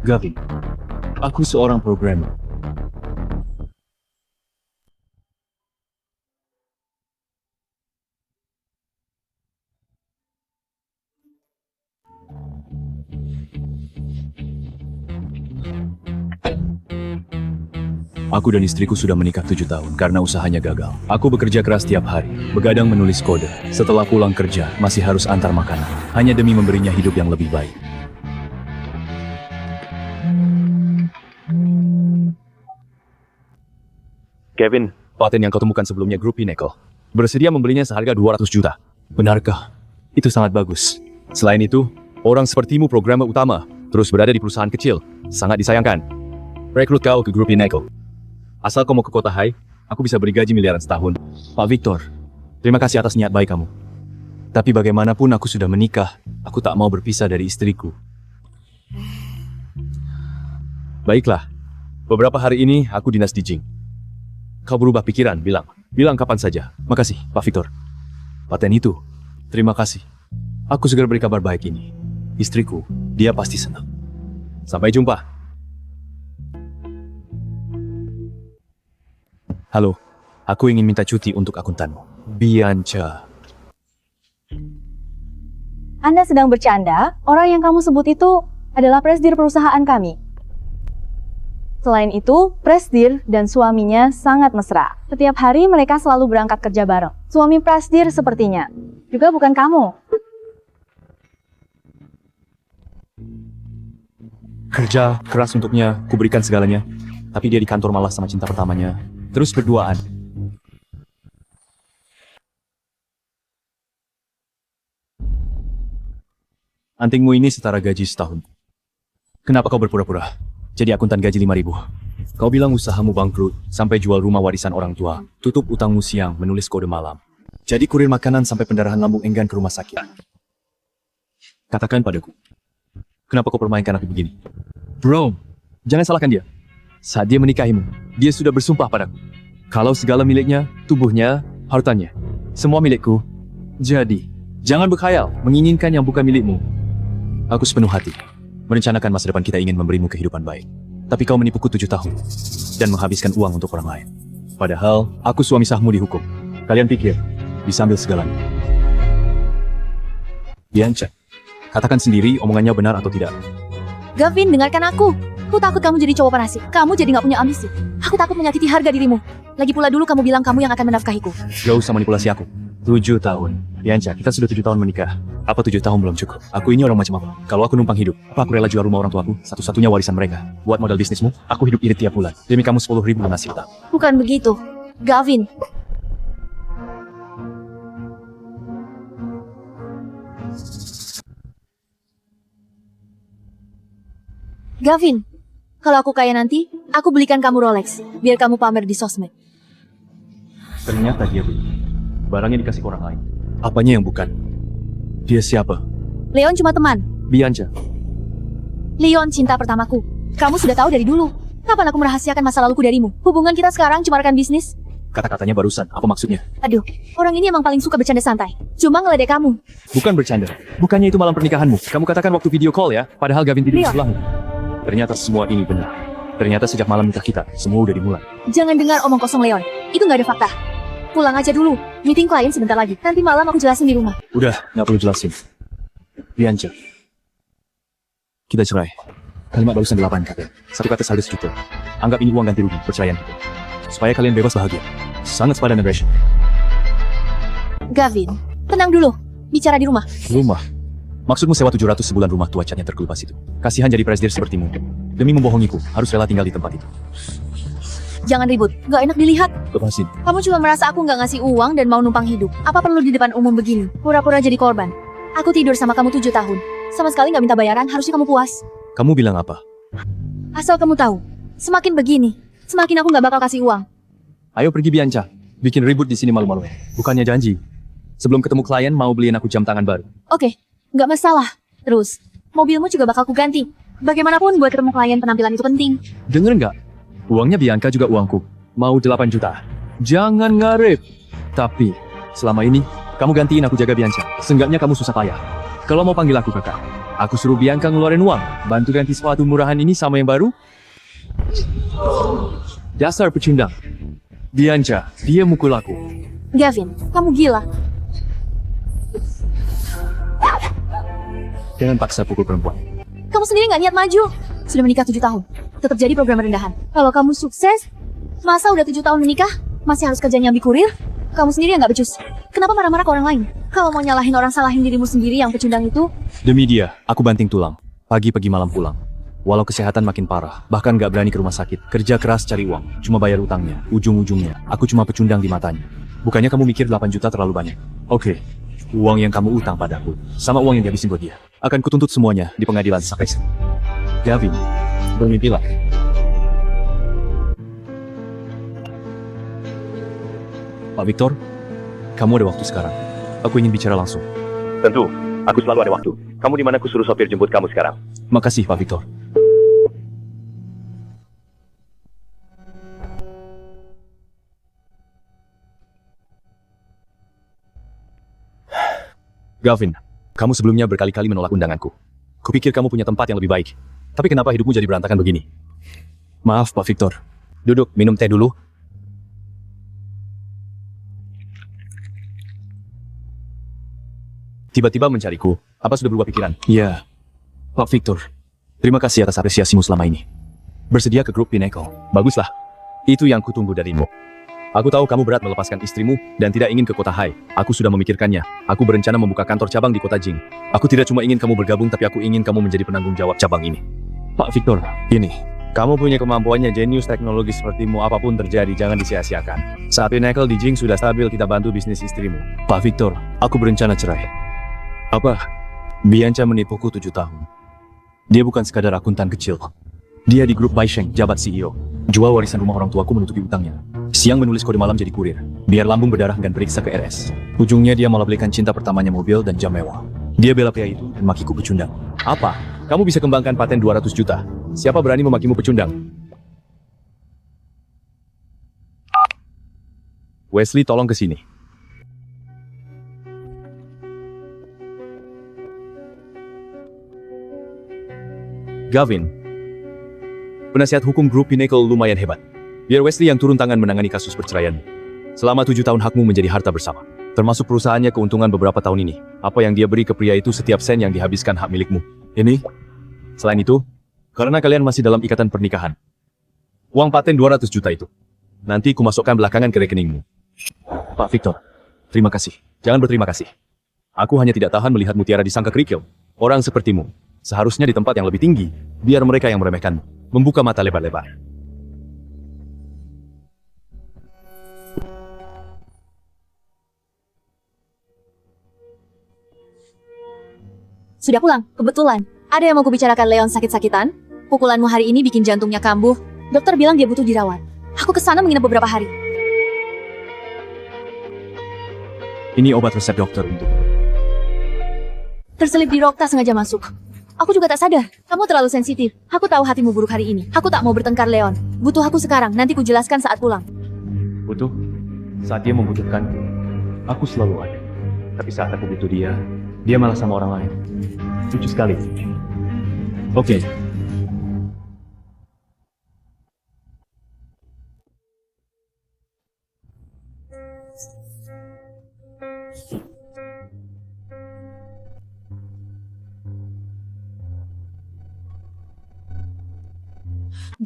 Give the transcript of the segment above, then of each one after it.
Gavin, aku seorang programmer. Aku dan istriku sudah menikah 7 tahun karena usahanya gagal. Aku bekerja keras tiap hari, begadang menulis kode. Setelah pulang kerja, masih harus antar makanan. Hanya demi memberinya hidup yang lebih baik. Kevin, paten yang kau temukan sebelumnya Grup Pinnacle. Bersedia membelinya seharga 200 juta. Benarkah? Itu sangat bagus. Selain itu, orang sepertimu programmer utama, terus berada di perusahaan kecil. Sangat disayangkan. Rekrut kau ke Grup Pinnacle. Asal kau mau ke kota Hai, aku bisa beri gaji miliaran setahun. Pak Victor, terima kasih atas niat baik kamu. Tapi bagaimanapun aku sudah menikah, aku tak mau berpisah dari istriku. Baiklah, beberapa hari ini aku dinas di Jing. Kau berubah pikiran, bilang kapan saja. Makasih, Pak Victor. Paten itu, terima kasih. Aku segera beri kabar baik ini. Istriku, dia pasti senang. Sampai jumpa. Halo, aku ingin minta cuti untuk akuntanmu. Bianca. Anda sedang bercanda? Orang yang kamu sebut itu adalah presidir perusahaan kami. Selain itu, Presidir dan suaminya sangat mesra. Setiap hari mereka selalu berangkat kerja bareng. Suami Presidir sepertinya juga bukan kamu. Kerja keras untuknya, kuberikan segalanya. Tapi dia di kantor malah sama cinta pertamanya. Terus berduaan. Antingmu ini setara gaji setahun. Kenapa kau berpura-pura? Jadi akuntan gaji 5.000. Kau bilang usahamu bangkrut, sampai jual rumah warisan orang tua, tutup utangmu siang, menulis kode malam. Jadi kurir makanan sampai pendarahan lambung enggan ke rumah sakit. Katakan padaku, kenapa kau permainkan aku begini? Bro, jangan salahkan dia. Saat dia menikahimu, dia sudah bersumpah padaku. Kalau segala miliknya, tubuhnya, hartanya, semua milikku. Jadi, jangan berkhayal menginginkan yang bukan milikmu. Aku sepenuh hati merencanakan masa depan kita ingin memberimu kehidupan baik. Tapi kau menipuku 7 tahun dan menghabiskan uang untuk orang lain. Padahal, aku suami sahmu dihukum. Kalian pikir, bisa ambil segalanya. Bianca, katakan sendiri omongannya benar atau tidak. Gavin, dengarkan aku. Aku takut kamu jadi cowok penasih. Kamu jadi nggak punya ambisi. Aku takut menyakiti harga dirimu. Lagi pula dulu kamu bilang kamu yang akan menafkahiku. Gak usah manipulasi aku. 7 tahun. Bianca, kita sudah 7 tahun menikah. Apa 7 tahun belum cukup? Aku ini orang macam apa? Kalau aku numpang hidup, apa aku rela jual rumah orang tuaku? Satu-satunya warisan mereka. Buat modal bisnismu, aku hidup irit tiap bulan. Demi kamu 10.000 lunasi utang. Bukan begitu, Gavin. Gavin, kalau aku kaya nanti, aku belikan kamu Rolex, biar kamu pamer di sosmed. Ternyata dia beli. Barangnya dikasih ke orang lain. Apanya yang bukan? Dia siapa? Leon cuma teman. Bianca. Leon cinta pertamaku. Kamu sudah tahu dari dulu. Kapan aku merahasiakan masa laluku darimu? Hubungan kita sekarang cuma rekan bisnis. Kata-katanya barusan, apa maksudnya? Aduh, orang ini emang paling suka bercanda santai. Cuma ngeledek kamu. Bukan bercanda. Bukannya itu malam pernikahanmu. Kamu katakan waktu video call ya, padahal Gavin tidur di Leon. sebelahmu. Ternyata semua ini benar. Ternyata sejak malam nikah kita, semua udah dimulai. Jangan dengar omong kosong Leon. Itu nggak ada fakta. Pulang aja dulu. Meeting klien sebentar lagi. Nanti malam aku jelasin di rumah. Udah, nggak perlu jelasin. Bianca. Kita cerai. Kalimat barusan 8 kata. Satu kata seharga sejuta. Anggap ini uang ganti rugi perceraian kita. Supaya kalian bebas bahagia. Sangat sepadan dan rasional. Gavin, tenang dulu. Bicara di rumah. Rumah. Maksudmu sewa 700 sebulan rumah tua catnya terkelupas itu. Kasihan jadi presidir sepertimu. Demi membohongiku, harus rela tinggal di tempat itu. Jangan ribut. Nggak enak dilihat. Lepasin. Kamu cuma merasa aku nggak ngasih uang dan mau numpang hidup. Apa perlu di depan umum begini? Pura-pura jadi korban. Aku tidur sama kamu 7 tahun. Sama sekali nggak minta bayaran, harusnya kamu puas. Kamu bilang apa? Asal kamu tahu, semakin begini, semakin aku nggak bakal kasih uang. Ayo pergi Bianca. Bikin ribut di sini malu-malu. Bukannya janji. Sebelum ketemu klien mau beliin aku jam tangan baru. Oke, nggak masalah. Terus, mobilmu juga bakal ku ganti. Bagaimanapun buat ketemu klien penampilan itu penting. Denger nggak? Uangnya Bianca juga uangku. Mau 8 juta. Jangan ngarep. Tapi, selama ini, kamu gantiin aku jaga Bianca. Seenggaknya kamu susah payah. Kalau mau panggil aku kakak. Aku suruh Bianca ngeluarin uang. Bantu ganti sepatu murahan ini sama yang baru. Dasar pecundang. Bianca, dia mukul aku. Gavin, kamu gila. Jangan paksa pukul perempuan. Kamu sendiri nggak niat maju. Sudah menikah 7 tahun. Tetap jadi program rendahan. Kalau kamu sukses, masa udah 7 tahun menikah, masih harus kerja nyambi kurir? Kamu sendiri yang nggak becus. Kenapa marah-marah ke orang lain? Kalau mau nyalahin orang, salahin dirimu sendiri yang pecundang itu. Demi dia, aku banting tulang. Pagi pergi malam pulang. Walau kesehatan makin parah, bahkan gak berani ke rumah sakit. Kerja keras cari uang, cuma bayar utangnya. Ujung-ujungnya, aku cuma pecundang di matanya. Bukannya kamu mikir 8 juta terlalu banyak? Oke, uang yang kamu utang padaku, sama uang yang dihabisin buat dia. Akan kutuntut semuanya di pengadilan sampai Gavin, bermimpilah. Pak Victor, kamu ada waktu sekarang. Aku ingin bicara langsung. Tentu, aku selalu ada waktu. Kamu di mana aku suruh sopir jemput kamu sekarang? Makasih, Pak Victor. Gavin, kamu sebelumnya berkali-kali menolak undanganku. Kupikir kamu punya tempat yang lebih baik. Tapi kenapa hidupmu jadi berantakan begini? Maaf, Pak Victor. Duduk, minum teh dulu. Tiba-tiba mencariku. Apa sudah berubah pikiran? Iya. Pak Victor, terima kasih atas apresiasimu selama ini. Bersedia ke grup Pinnacle. Baguslah. Itu yang kutunggu darimu. Aku tahu kamu berat melepaskan istrimu dan tidak ingin ke kota Hai. Aku sudah memikirkannya. Aku berencana membuka kantor cabang di kota Jing. Aku tidak cuma ingin kamu bergabung, tapi aku ingin kamu menjadi penanggung jawab cabang ini. Pak Victor, ini. Kamu punya kemampuannya jenius teknologi sepertimu, apapun terjadi jangan disia-siakan. Saat Pinnacle di Jing sudah stabil, kita bantu bisnis istrimu. Pak Victor, aku berencana cerai. Apa? Bianca menipuku 7 tahun. Dia bukan sekadar akuntan kecil. Dia di grup Baisheng, jabat CEO. Jual warisan rumah orang tuaku menutupi utangnya. Siang menulis kode malam jadi kurir. Biar lambung berdarah dan periksa ke RS. Ujungnya dia malah belikan cinta pertamanya mobil dan jam mewah. Dia bela pria itu dan makiku pecundang. Apa? Kamu bisa kembangkan paten 200 juta. Siapa berani memakimu pecundang? Wesley, tolong ke sini. Gavin, penasihat hukum grup Pinnacle lumayan hebat. Biar Wesley yang turun tangan menangani kasus perceraian. Selama 7 tahun hakmu menjadi harta bersama. Termasuk perusahaannya keuntungan beberapa tahun ini. Apa yang dia beri ke pria itu setiap sen yang dihabiskan hak milikmu. Ini. Selain itu, karena kalian masih dalam ikatan pernikahan. Uang paten 200 juta itu. Nanti kumasukkan belakangan ke rekeningmu. Pak Victor, terima kasih. Jangan berterima kasih. Aku hanya tidak tahan melihat mutiara disangka kerikil. Orang sepertimu seharusnya di tempat yang lebih tinggi, biar mereka yang meremehkanmu membuka mata lebar-lebar. Sudah pulang, kebetulan. Ada yang mau kubicarakan. Leon sakit-sakitan. Pukulanmu hari ini bikin jantungnya kambuh. Dokter bilang dia butuh dirawat. Aku kesana menginap beberapa hari. Ini obat resep dokter untuk. Terselip di rok, tak sengaja masuk. Aku juga tak sadar. Kamu terlalu sensitif. Aku tahu hatimu buruk hari ini. Aku tak mau bertengkar, Leon. Butuh aku sekarang, nanti kujelaskan saat pulang. Butuh? Saat dia membutuhkanku, aku selalu ada. Tapi saat aku butuh dia, dia malah sama orang lain. Lucu sekali. Oke.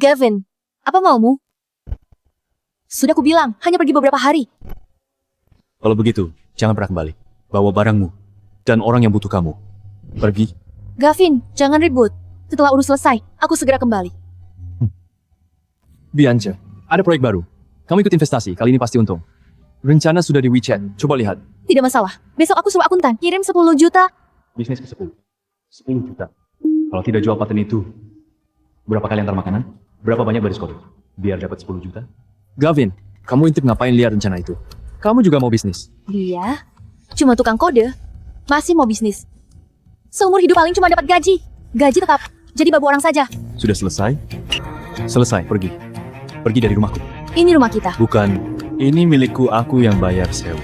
Gavin, apa maumu? Sudah kubilang, hanya pergi beberapa hari. Kalau begitu, jangan pernah kembali. Bawa barangmu dan orang yang butuh kamu. Pergi. Gavin, jangan ribut. Setelah urus selesai, aku segera kembali. Bianca, ada proyek baru. Kamu ikut investasi, kali ini pasti untung. Rencana sudah di WeChat, coba lihat. Tidak masalah. Besok aku suruh akuntan kirim 10 juta. Bisnis ke 10. 10 juta. Kalau tidak jual paten itu, berapa kali antar makanan? Berapa banyak baris kode? Biar dapat 10 juta. Gavin, kamu intip ngapain lihat rencana itu? Kamu juga mau bisnis? Dia cuma tukang kode, masih mau bisnis. Seumur hidup paling cuma dapat gaji. Gaji tetap, jadi babu orang saja. Sudah selesai? Selesai, pergi. Pergi dari rumahku. Ini rumah kita. Bukan, ini milikku, aku yang bayar sewa.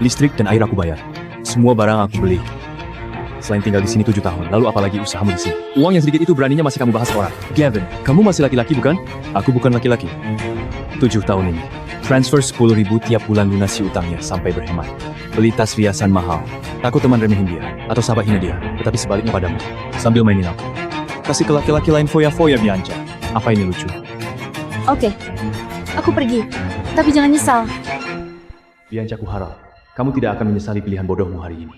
Listrik dan air aku bayar. Semua barang aku beli. Selain tinggal di sini 7 tahun, lalu apalagi usahamu di sini? Uang yang sedikit itu beraninya masih kamu bahas ke orang. Gavin, kamu masih laki-laki bukan? Aku bukan laki-laki. 7 tahun ini. Transfer 10.000 tiap bulan lunasi utangnya sampai berhemat. Beli tas riasan mahal. Takut teman remehin dia, atau sahabat hina dia, tetapi sebaliknya padamu. Sambil mainin aku. Kasih ke laki-laki lain foya-foya Bianca. Apa ini lucu? Oke, aku pergi. Tapi jangan nyesal. Bianca, aku harap kamu tidak akan menyesali pilihan bodohmu hari ini.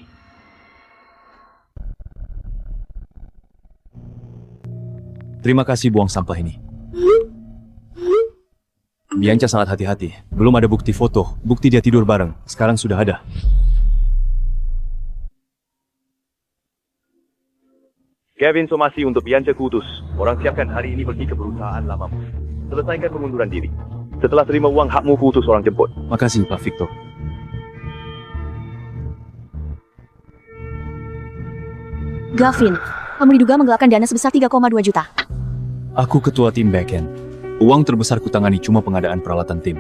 Terima kasih buang sampah ini. Bianca sangat hati-hati. Belum ada bukti foto, bukti dia tidur bareng. Sekarang sudah ada. Gavin somasi untuk Bianca kuutus. Orang siapkan hari ini pergi ke perusahaan lamamu. Selesaikan pengunduran diri. Setelah terima uang hakmu kuutus orang jemput. Makasih Pak Victor. Gavin, kamu diduga menggelapkan dana sebesar 3,2 juta. Aku ketua tim backend. Uang terbesar kutangani cuma pengadaan peralatan tim.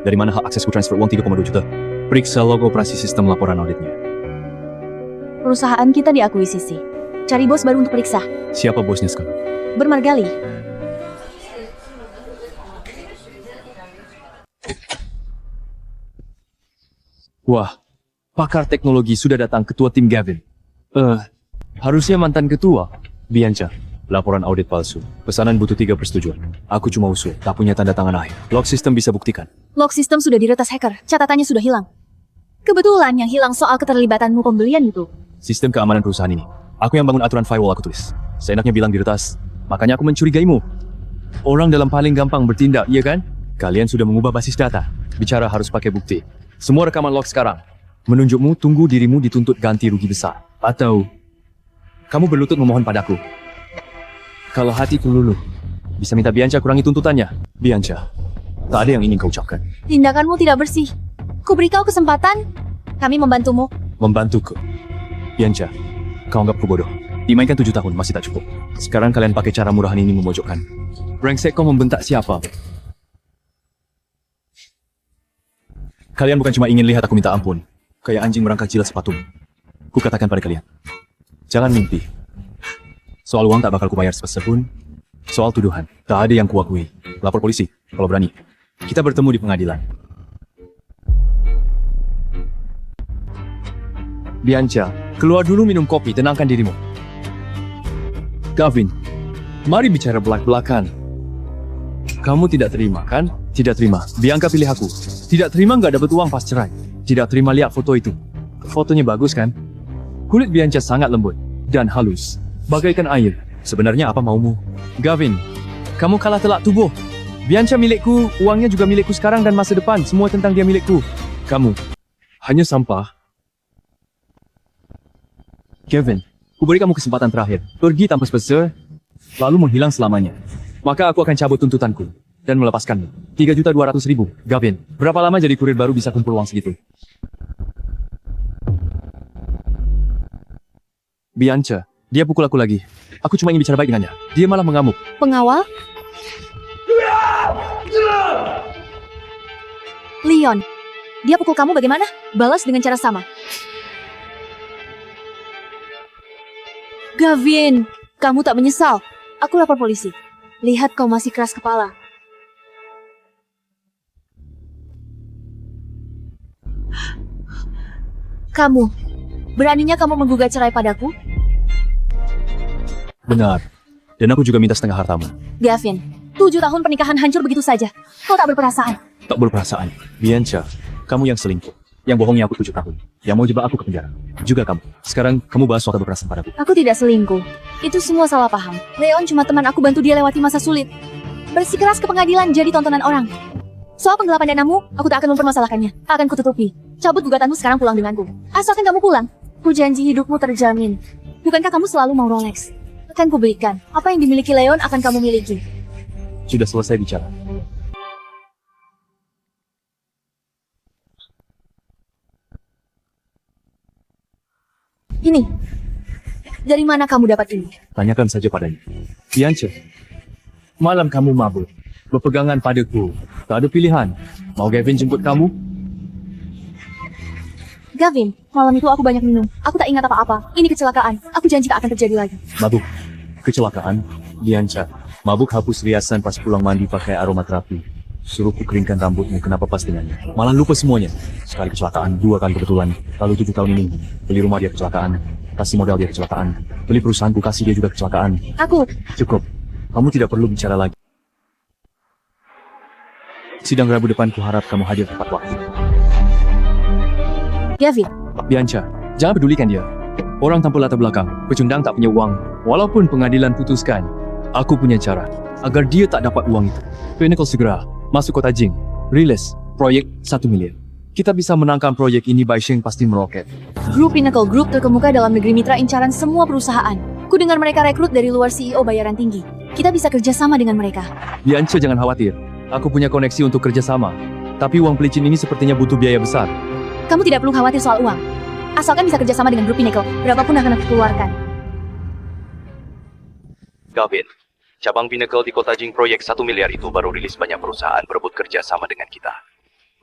Dari mana hak aksesku transfer uang 3,2 juta? Periksa log operasi sistem laporan auditnya. Perusahaan kita diakuisisi. Cari bos baru untuk periksa. Siapa bosnya sekarang? Bermargali. Wah, pakar teknologi sudah datang, ketua tim Gavin. Harusnya mantan ketua. Bianca, laporan audit palsu. Pesanan butuh 3 persetujuan. Aku cuma usul, tak punya tanda tangan akhir. Log system bisa buktikan. Log sistem sudah diretas hacker. Catatannya sudah hilang. Kebetulan yang hilang soal keterlibatanmu pembelian itu. Sistem keamanan perusahaan ini. Aku yang bangun aturan firewall, aku tulis. Seenaknya bilang diretas. Makanya aku mencurigaimu. Orang dalam paling gampang bertindak, iya kan? Kalian sudah mengubah basis data. Bicara harus pakai bukti. Semua rekaman log sekarang menunjukmu tunggu dirimu dituntut ganti rugi besar. Atau kamu berlutut memohon padaku. Kalau hatiku luluh, bisa minta Bianca kurangi tuntutannya. Bianca, tak ada yang ingin kau ucapkan. Tindakanmu tidak bersih. Ku beri kau kesempatan. Kami membantumu. Membantuku. Bianca, kau anggapku bodoh. Dimainkan 7 tahun masih tak cukup. Sekarang kalian pakai cara murahan ini memojokkan. Brengsek, kau membentak siapa? Kalian bukan cuma ingin lihat aku minta ampun. Kayak anjing merangkak jilat sepatumu. Ku katakan pada kalian. Jangan mimpi. Soal uang tak bakal kubayar sebesar pun. Soal tuduhan, tak ada yang kuakui. Lapor polisi, kalau berani. Kita bertemu di pengadilan. Bianca, keluar dulu minum kopi, tenangkan dirimu. Gavin, mari bicara belak-belakan. Kamu tidak terima, kan? Tidak terima. Bianca pilih aku. Tidak terima nggak dapat uang pas cerai. Tidak terima lihat foto itu. Fotonya bagus kan? Kulit Bianca sangat lembut dan halus, bagaikan air. Sebenarnya apa maumu? Gavin, kamu kalah telak tubuh. Bianca milikku, uangnya juga milikku sekarang dan masa depan. Semua tentang dia milikku. Kamu hanya sampah. Gavin, ku beri kamu kesempatan terakhir. Pergi tanpa spesial, lalu menghilang selamanya. Maka aku akan cabut tuntutanku dan melepaskanmu. 3.200.000. Gavin, berapa lama jadi kurir baru bisa kumpul uang segitu? Bianca, dia pukul aku lagi. Aku cuma ingin bicara baik dengannya. Dia malah mengamuk. Pengawal? Leon, dia pukul kamu bagaimana? Balas dengan cara sama. Gavin, kamu tak menyesal. Aku lapor polisi. Lihat kau masih keras kepala. Kamu, beraninya kamu menggugat cerai padaku? Benar. Dan aku juga minta setengah hartamu. Gavin, 7 tahun pernikahan hancur begitu saja. Kau tak berperasaan. Tak berperasaan. Bianca, kamu yang selingkuh. Yang bohongnya aku 7 tahun. Yang mau jebak aku ke penjara. Juga kamu. Sekarang kamu bahas soal berperasaan padaku. Aku tidak selingkuh. Itu semua salah paham. Leon cuma teman aku bantu dia lewati masa sulit. Bersikeras ke pengadilan jadi tontonan orang. Soal penggelapan danamu, aku tak akan mempermasalahkannya. Akan kututupi. Cabut gugatanmu sekarang, pulang denganku. Asalkan kamu pulang. Ku janji hidupmu terjamin. Bukankah kamu selalu mau Rolex? Akan kuberikan. Apa yang dimiliki Leon akan kamu miliki. Sudah selesai bicara. Ini. Dari mana kamu dapat ini? Tanyakan saja padanya. Bianca, malam kamu mabuk. Berpegangan padaku. Tak ada pilihan. Mau Gavin jemput kamu? Gavin, malam itu aku banyak minum. Aku tak ingat apa-apa. Ini kecelakaan. Aku janji tak akan terjadi lagi. Mabuk. Kecelakaan. Bianca. Mabuk hapus riasan pas pulang mandi pakai aromaterapi. Suruh ku keringkan rambutmu, kenapa pas dengannya? Malah lupa semuanya. Sekali kecelakaan, 2 kali kebetulan. Lalu 7 tahun ini, beli rumah dia kecelakaan. Kasih modal dia kecelakaan. Beli perusahaanku kasih dia juga kecelakaan. Aku, Cukup. Kamu tidak perlu bicara lagi. Sidang Rabu depan ku harap kamu hadir tepat waktu. Gavin, Bianca, jangan pedulikan dia. Orang tanpa latar belakang, pecundang tak punya uang. Walaupun pengadilan putuskan, aku punya cara agar dia tak dapat uang itu. Pinnacle segera masuk kota Jing, rilis proyek 1 miliar. Kita bisa menangkan proyek ini, Baisheng pasti meroket. Grup Pinnacle Group terkemuka dalam negeri mitra incaran semua perusahaan. Ku dengar mereka rekrut dari luar CEO bayaran tinggi. Kita bisa kerja sama dengan mereka. Bianca jangan khawatir, aku punya koneksi untuk kerjasama. Tapi uang pelicin ini sepertinya butuh biaya besar. Kamu tidak perlu khawatir soal uang. Asalkan bisa kerja sama dengan grup Pinnacle, berapapun akan aku keluarkan. Gavin, cabang Pinnacle di kota Jing proyek 1 miliar itu baru rilis, banyak perusahaan berebut kerja sama dengan kita.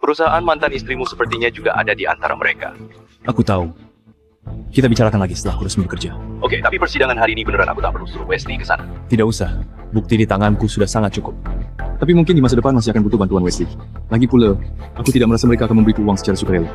Perusahaan mantan istrimu sepertinya juga ada di antara mereka. Aku tahu. Kita bicarakan lagi setelah aku resmi bekerja. Oke, tapi persidangan hari ini beneran aku tak perlu suruh Wesley ke sana. Tidak usah. Bukti di tanganku sudah sangat cukup. Tapi mungkin di masa depan masih akan butuh bantuan Wesley. Lagi pula, aku tidak merasa mereka akan memberiku uang secara sukarela.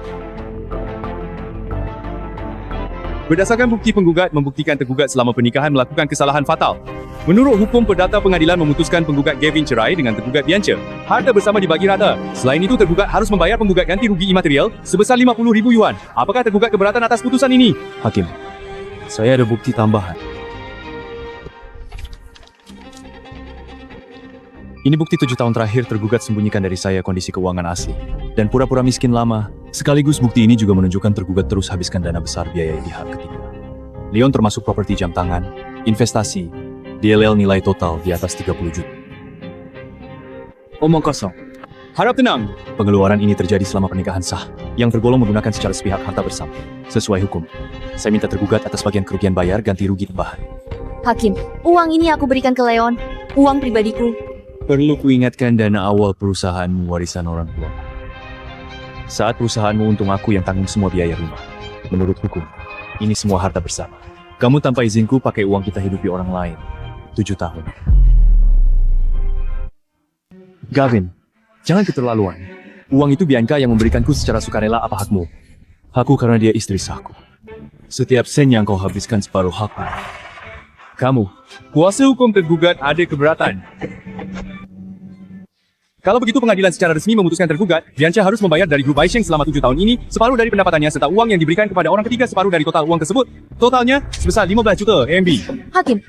Berdasarkan bukti, penggugat membuktikan tergugat selama pernikahan melakukan kesalahan fatal. Menurut hukum, perdata pengadilan memutuskan penggugat Gavin cerai dengan tergugat Bianca. Harta bersama dibagi rata. Selain itu, tergugat harus membayar penggugat ganti rugi imaterial sebesar 50,000 yuan. Apakah tergugat keberatan atas putusan ini? Hakim, saya ada bukti tambahan. Ini bukti 7 tahun terakhir tergugat sembunyikan dari saya kondisi keuangan asli dan pura-pura miskin lama. Sekaligus bukti ini juga menunjukkan tergugat terus habiskan dana besar biaya di pihak ketiga. Leon termasuk properti jam tangan, investasi, DLL nilai total di atas 30 juta. Omong kosong. Harap tenang. Pengeluaran ini terjadi selama pernikahan sah yang tergolong menggunakan secara sepihak harta bersama. Sesuai hukum, saya minta tergugat atas bagian kerugian bayar ganti rugi tambahan. Hakim, uang ini aku berikan ke Leon, uang pribadiku. Perlu kuingatkan dana awal perusahaanmu warisan orang tua. Saat perusahaanmu untung, aku yang tanggung semua biaya rumah. Menurut hukum, ini semua harta bersama. Kamu tanpa izinku pakai uang kita hidupi orang lain. 7 tahun. Gavin, jangan keterlaluan. Uang itu Bianca yang memberikanku secara sukarela, apa hakmu? Hakku karena dia istri sahku. Setiap sen yang kau habiskan separuh hakku. Kamu, kuasa hukum tergugat ada keberatan. Kalau begitu, pengadilan secara resmi memutuskan tergugat, Bianca harus membayar dari grup Baisheng selama 7 tahun ini, separuh dari pendapatannya serta uang yang diberikan kepada orang ketiga separuh dari total uang tersebut. Totalnya sebesar 15 juta AMB. Hakim,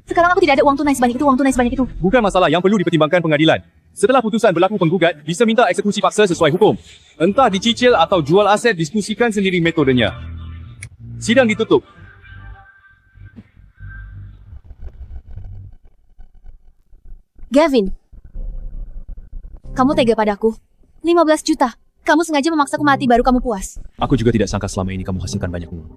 sekarang aku tidak ada uang tunai sebanyak itu. Bukan masalah yang perlu dipertimbangkan pengadilan. Setelah putusan berlaku, penggugat bisa minta eksekusi paksa sesuai hukum. Entah dicicil atau jual aset, diskusikan sendiri metodenya. Sidang ditutup. Gavin, kamu tega padaku. 15 juta. Kamu sengaja memaksaku mati baru kamu puas. Aku juga tidak sangka selama ini kamu hasilkan banyak uang.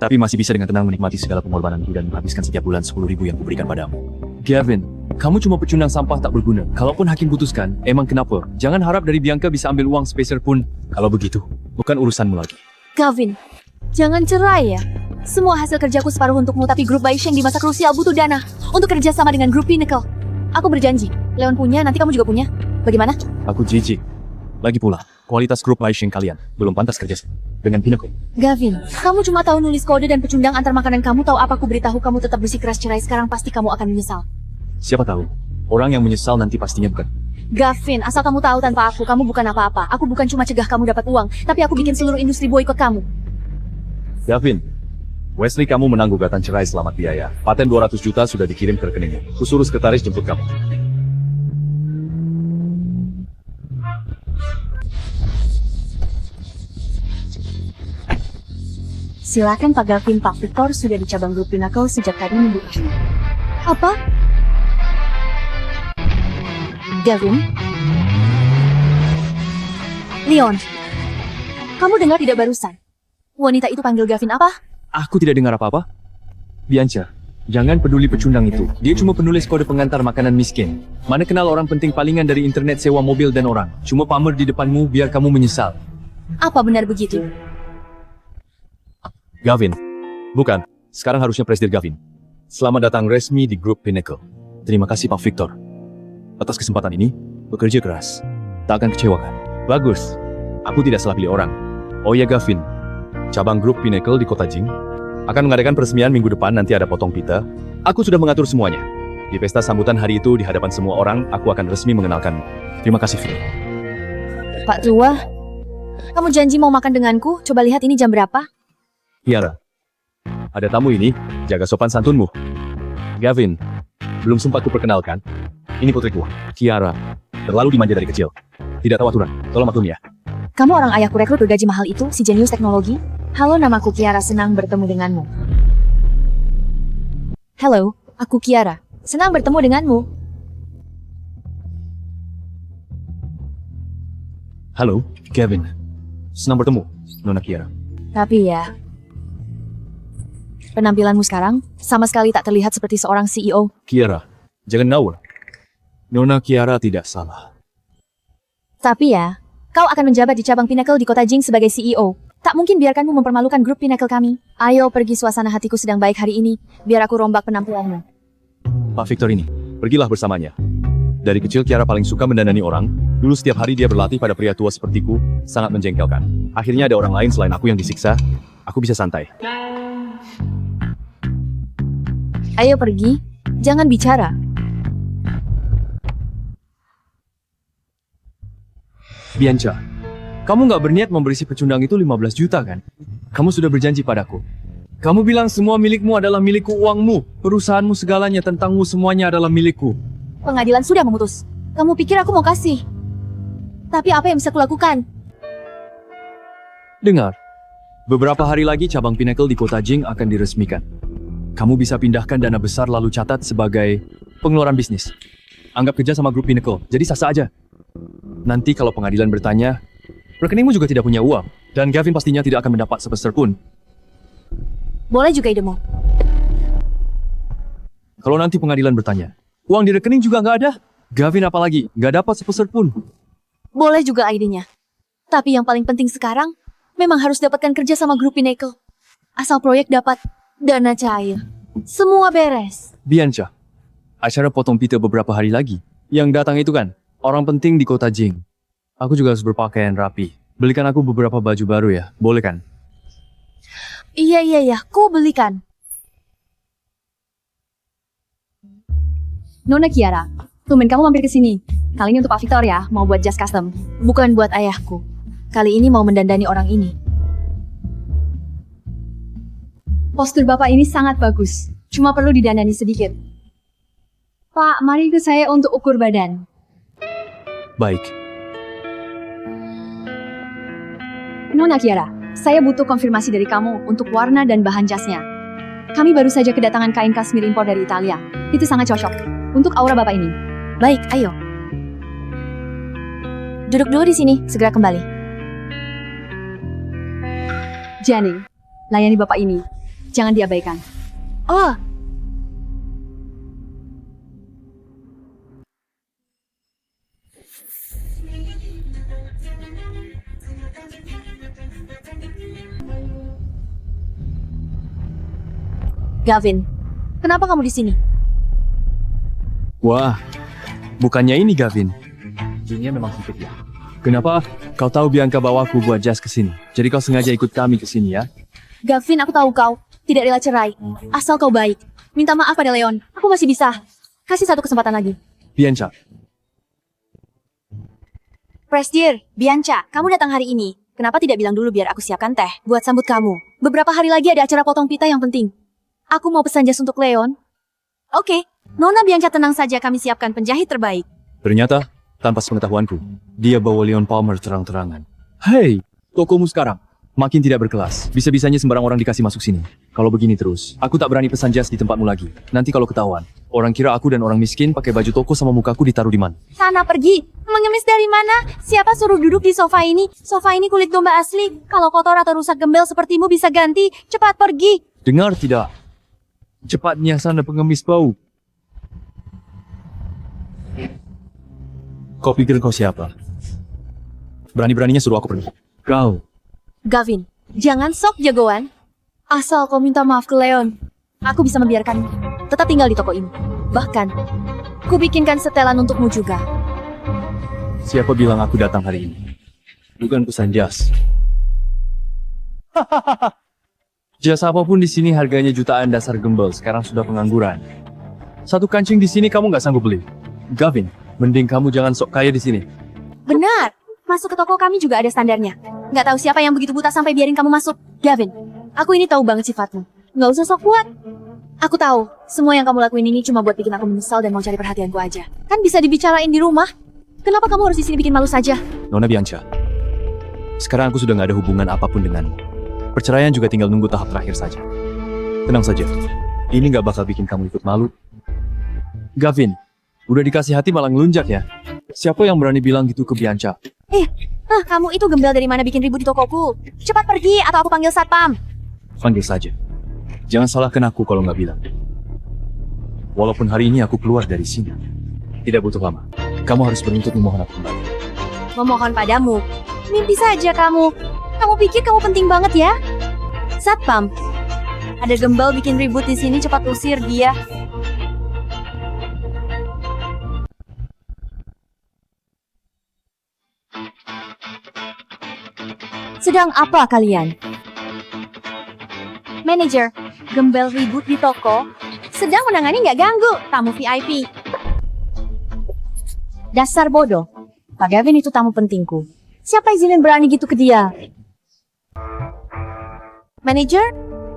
Tapi masih bisa dengan tenang menikmati segala pengorbananku dan menghabiskan setiap bulan 10.000 yang kuberikan padamu. Gavin, kamu cuma pecundang sampah tak berguna. Kalaupun hakim putuskan, emang kenapa? Jangan harap dari Bianca bisa ambil uang sepeser pun. Kalau begitu, bukan urusanmu lagi. Gavin, jangan cerai ya. Semua hasil kerjaku separuh untukmu, tapi grup Baisheng di masa krusial butuh dana untuk kerja sama dengan grup Pinnacle. Aku berjanji, Leon punya, nanti kamu juga punya. Bagaimana? Aku jijik. Lagi pula, kualitas grup Baisheng kalian belum pantas kerja dengan Pinnacle. Gavin, kamu cuma tahu nulis kode dan pecundang antar makanan. Kamu tahu apa? Aku beritahu kamu tetap bersikeras cerai sekarang, pasti kamu akan menyesal. Siapa tahu, orang yang menyesal nanti pastinya bukan. Gavin, asal kamu tahu, tanpa aku, kamu bukan apa-apa. Aku bukan cuma cegah kamu dapat uang, tapi aku bikin seluruh industri boikot kamu. Gavin, Wesley, kamu menang gugatan cerai, selamat biaya. Paten 200 juta sudah dikirim ke rekeningmu. Kusuruh sekretaris jemput kamu. Silakan Pak Gavin, Pak Victor sudah di cabang grup Pinnacle sejak tadi minggu ini. Apa? Gavin? Leon? Kamu dengar tidak barusan? Wanita itu panggil Gavin apa? Aku tidak dengar apa-apa. Bianca, jangan peduli pecundang itu. Dia cuma penulis kode pengantar makanan miskin. Mana kenal orang penting palingan dari internet, sewa mobil dan orang. Cuma pamer di depanmu biar kamu menyesal. Apa benar begitu? Gavin. Bukan. Sekarang harusnya Presdir Gavin. Selamat datang resmi di grup Pinnacle. Terima kasih Pak Victor. Atas kesempatan ini, bekerja keras. Tak akan kecewakan. Bagus. Aku tidak salah pilih orang. Oh ya Gavin, cabang grup Pinnacle di Kota Jing akan mengadakan peresmian minggu depan, nanti ada potong pita. Aku sudah mengatur semuanya. Di pesta sambutan hari itu, di hadapan semua orang, aku akan resmi mengenalkanmu. Terima kasih, Phil. Pak Tua, kamu janji mau makan denganku? Coba lihat ini jam berapa? Kiara, ada tamu ini, jaga sopan santunmu. Gavin, belum sempat kuperkenalkan. Ini putriku, Kiara. Terlalu dimanja dari kecil. Tidak tahu aturan, tolong maklum ya. Kamu orang ayahku rekrut bergaji mahal itu, si jenius teknologi? Halo, namaku Kiara, senang bertemu denganmu. Halo, aku Kiara. Senang bertemu denganmu. Halo, Gavin. Senang bertemu, Nona Kiara. Tapi ya, penampilanmu sekarang sama sekali tak terlihat seperti seorang CEO. Kiara, jangan ngawur. Nona Kiara tidak salah. Tapi ya, kau akan menjabat di cabang Pinnacle di Kota Jing sebagai CEO. Tak mungkin biarkanmu mempermalukan grup Pinnacle kami. Ayo pergi, suasana hatiku sedang baik hari ini. Biar aku rombak penampilanmu. Pak Victor ini, pergilah bersamanya. Dari kecil Kiara paling suka mendandani orang. Dulu setiap hari dia berlatih pada pria tua sepertiku, sangat menjengkelkan. Akhirnya ada orang lain selain aku yang disiksa, aku bisa santai. Ayo pergi, jangan bicara. Bianca, kamu nggak berniat memberi si pecundang itu 15 juta kan? Kamu sudah berjanji padaku. Kamu bilang semua milikmu adalah milikku, uangmu, perusahaanmu, segalanya tentangmu, semuanya adalah milikku. Pengadilan sudah memutus. Kamu pikir aku mau kasih? Tapi apa yang bisa kulakukan? Dengar, beberapa hari lagi cabang Pinnacle di Kota Jing akan diresmikan. Kamu bisa pindahkan dana besar lalu catat sebagai pengeluaran bisnis. Anggap kerja sama grup Pinnacle, jadi sah-sah aja. Nanti kalau pengadilan bertanya, rekeningmu juga tidak punya uang, dan Gavin pastinya tidak akan mendapat sepeser pun. Boleh juga idemu. Kalau nanti pengadilan bertanya, uang di rekening juga nggak ada, Gavin apalagi, nggak dapat sepeser pun. Boleh juga idenya. Tapi yang paling penting sekarang, memang harus dapatkan kerja sama grup Pinnacle. Asal proyek dapat dana cair. Semua beres. Bianca, acara potong pita beberapa hari lagi. Yang datang itu kan, orang penting di Kota Jing. Aku juga harus berpakaian rapi. Belikan aku beberapa baju baru ya, boleh kan? Iya, ku belikan. Nona Kiara, tumben kamu mampir ke sini. Kali ini untuk Pak Victor ya, mau buat jas custom. Bukan buat ayahku. Kali ini mau mendandani orang ini. Postur Bapak ini sangat bagus, cuma perlu didandani sedikit. Pak, mari ikut saya untuk ukur badan. Baik. Nona Kiara, saya butuh konfirmasi dari kamu untuk warna dan bahan jasnya. Kami baru saja kedatangan kain kasmir impor dari Italia. Itu sangat cocok untuk aura Bapak ini. Baik, ayo. Duduk dulu di sini, segera kembali. Jenny, layani Bapak ini. Jangan diabaikan. Oh, Gavin, kenapa kamu di sini? Wah, bukannya ini Gavin. Jinnya memang sempit ya. Kenapa kau tahu Bianca bawa aku buat jas ke sini? Jadi kau sengaja ikut kami ke sini ya? Gavin, aku tahu kau tidak rela cerai. Asal kau baik. Minta maaf pada Leon. Aku masih bisa. Kasih satu kesempatan lagi. Bianca, Presdir, Bianca, kamu datang hari ini. Kenapa tidak bilang dulu biar aku siapkan teh buat sambut kamu? Beberapa hari lagi ada acara potong pita yang penting. Aku mau pesan jas untuk Leon. Oke, Nona Bianca tenang saja, kami siapkan penjahit terbaik. ternyata tanpa sepengetahuanku, dia bawa Leon Palmer terang-terangan. Hei, tokomu sekarang makin tidak berkelas. Bisa-bisanya sembarang orang dikasih masuk sini. Kalau begini terus, aku tak berani pesan jas di tempatmu lagi. Nanti kalau ketahuan, orang kira aku dan orang miskin pakai baju toko sama mukaku ditaruh di mana. Sana pergi. Mengemis dari mana? Siapa suruh duduk di sofa ini? Sofa ini kulit domba asli. Kalau kotor atau rusak gembel sepertimu bisa ganti. Cepat pergi. Dengar tidak? Cepatnya sana pengemis bau. Kau pikir kau siapa? Berani-beraninya suruh aku pergi. Kau. Gavin, jangan sok jagoan. Asal kau minta maaf ke Leon, aku bisa membiarkanmu tetap tinggal di toko ini. Bahkan, ku bikinkan setelan untukmu juga. Siapa bilang aku datang hari ini? Bukan pesan jas. Jas apapun di sini harganya jutaan, dasar gembel. Sekarang sudah pengangguran. Satu kancing di sini kamu nggak sanggup beli. Gavin, mending kamu jangan sok kaya di sini. Benar, masuk ke toko kami juga ada standarnya. Nggak tahu siapa yang begitu buta sampai biarin kamu masuk. Gavin, aku ini tahu banget sifatmu. Nggak usah sok kuat. Aku tahu, semua yang kamu lakuin ini cuma buat bikin aku menyesal dan mau cari perhatianku aja. Kan bisa dibicarain di rumah. Kenapa kamu harus di sini bikin malu saja? Nona Bianca, sekarang aku sudah nggak ada hubungan apapun denganmu. Perceraian juga tinggal nunggu tahap terakhir saja. Tenang saja, ini nggak bakal bikin kamu ikut malu. Gavin, udah dikasih hati malah ngelunjak ya? Siapa yang berani bilang gitu ke Bianca? Kamu itu gembel dari mana bikin ribut di tokoku? Cepat pergi atau aku panggil satpam. Panggil saja. Jangan salahkan aku kalau nggak bilang. Walaupun hari ini aku keluar dari sini, tidak butuh lama. Kamu harus beruntut memohon aku kembali. Memohon padamu. Mimpi saja kamu. Kamu pikir kamu penting banget ya? Satpam, ada gembel bikin ribut di sini, cepat usir dia. Sedang apa kalian? Manager, gembel ribut di toko. Sedang menangani nggak ganggu, tamu VIP. Dasar bodoh. Pak Gavin itu tamu pentingku. Siapa izinin berani gitu ke dia? Manager,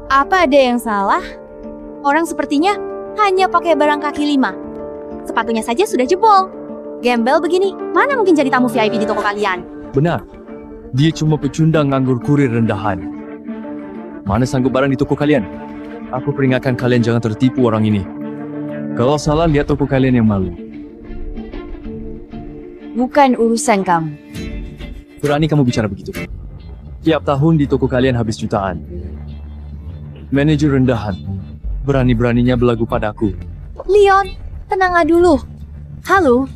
apa ada yang salah? Orang sepertinya hanya pakai barang kaki 5. Sepatunya saja sudah jebol. Gembel begini, mana mungkin jadi tamu VIP di toko kalian? Benar, dia cuma pecundang nganggur kurir rendahan. Mana sanggup barang di toko kalian? Aku peringatkan kalian jangan tertipu orang ini. Kalau salah, lihat toko kalian yang malu. Bukan urusan kamu. Berani kamu bicara begitu? Tiap tahun di toko kalian habis jutaan. Manajer rendahan, berani-beraninya belagu padaku. Leon, tenanglah dulu. Halo,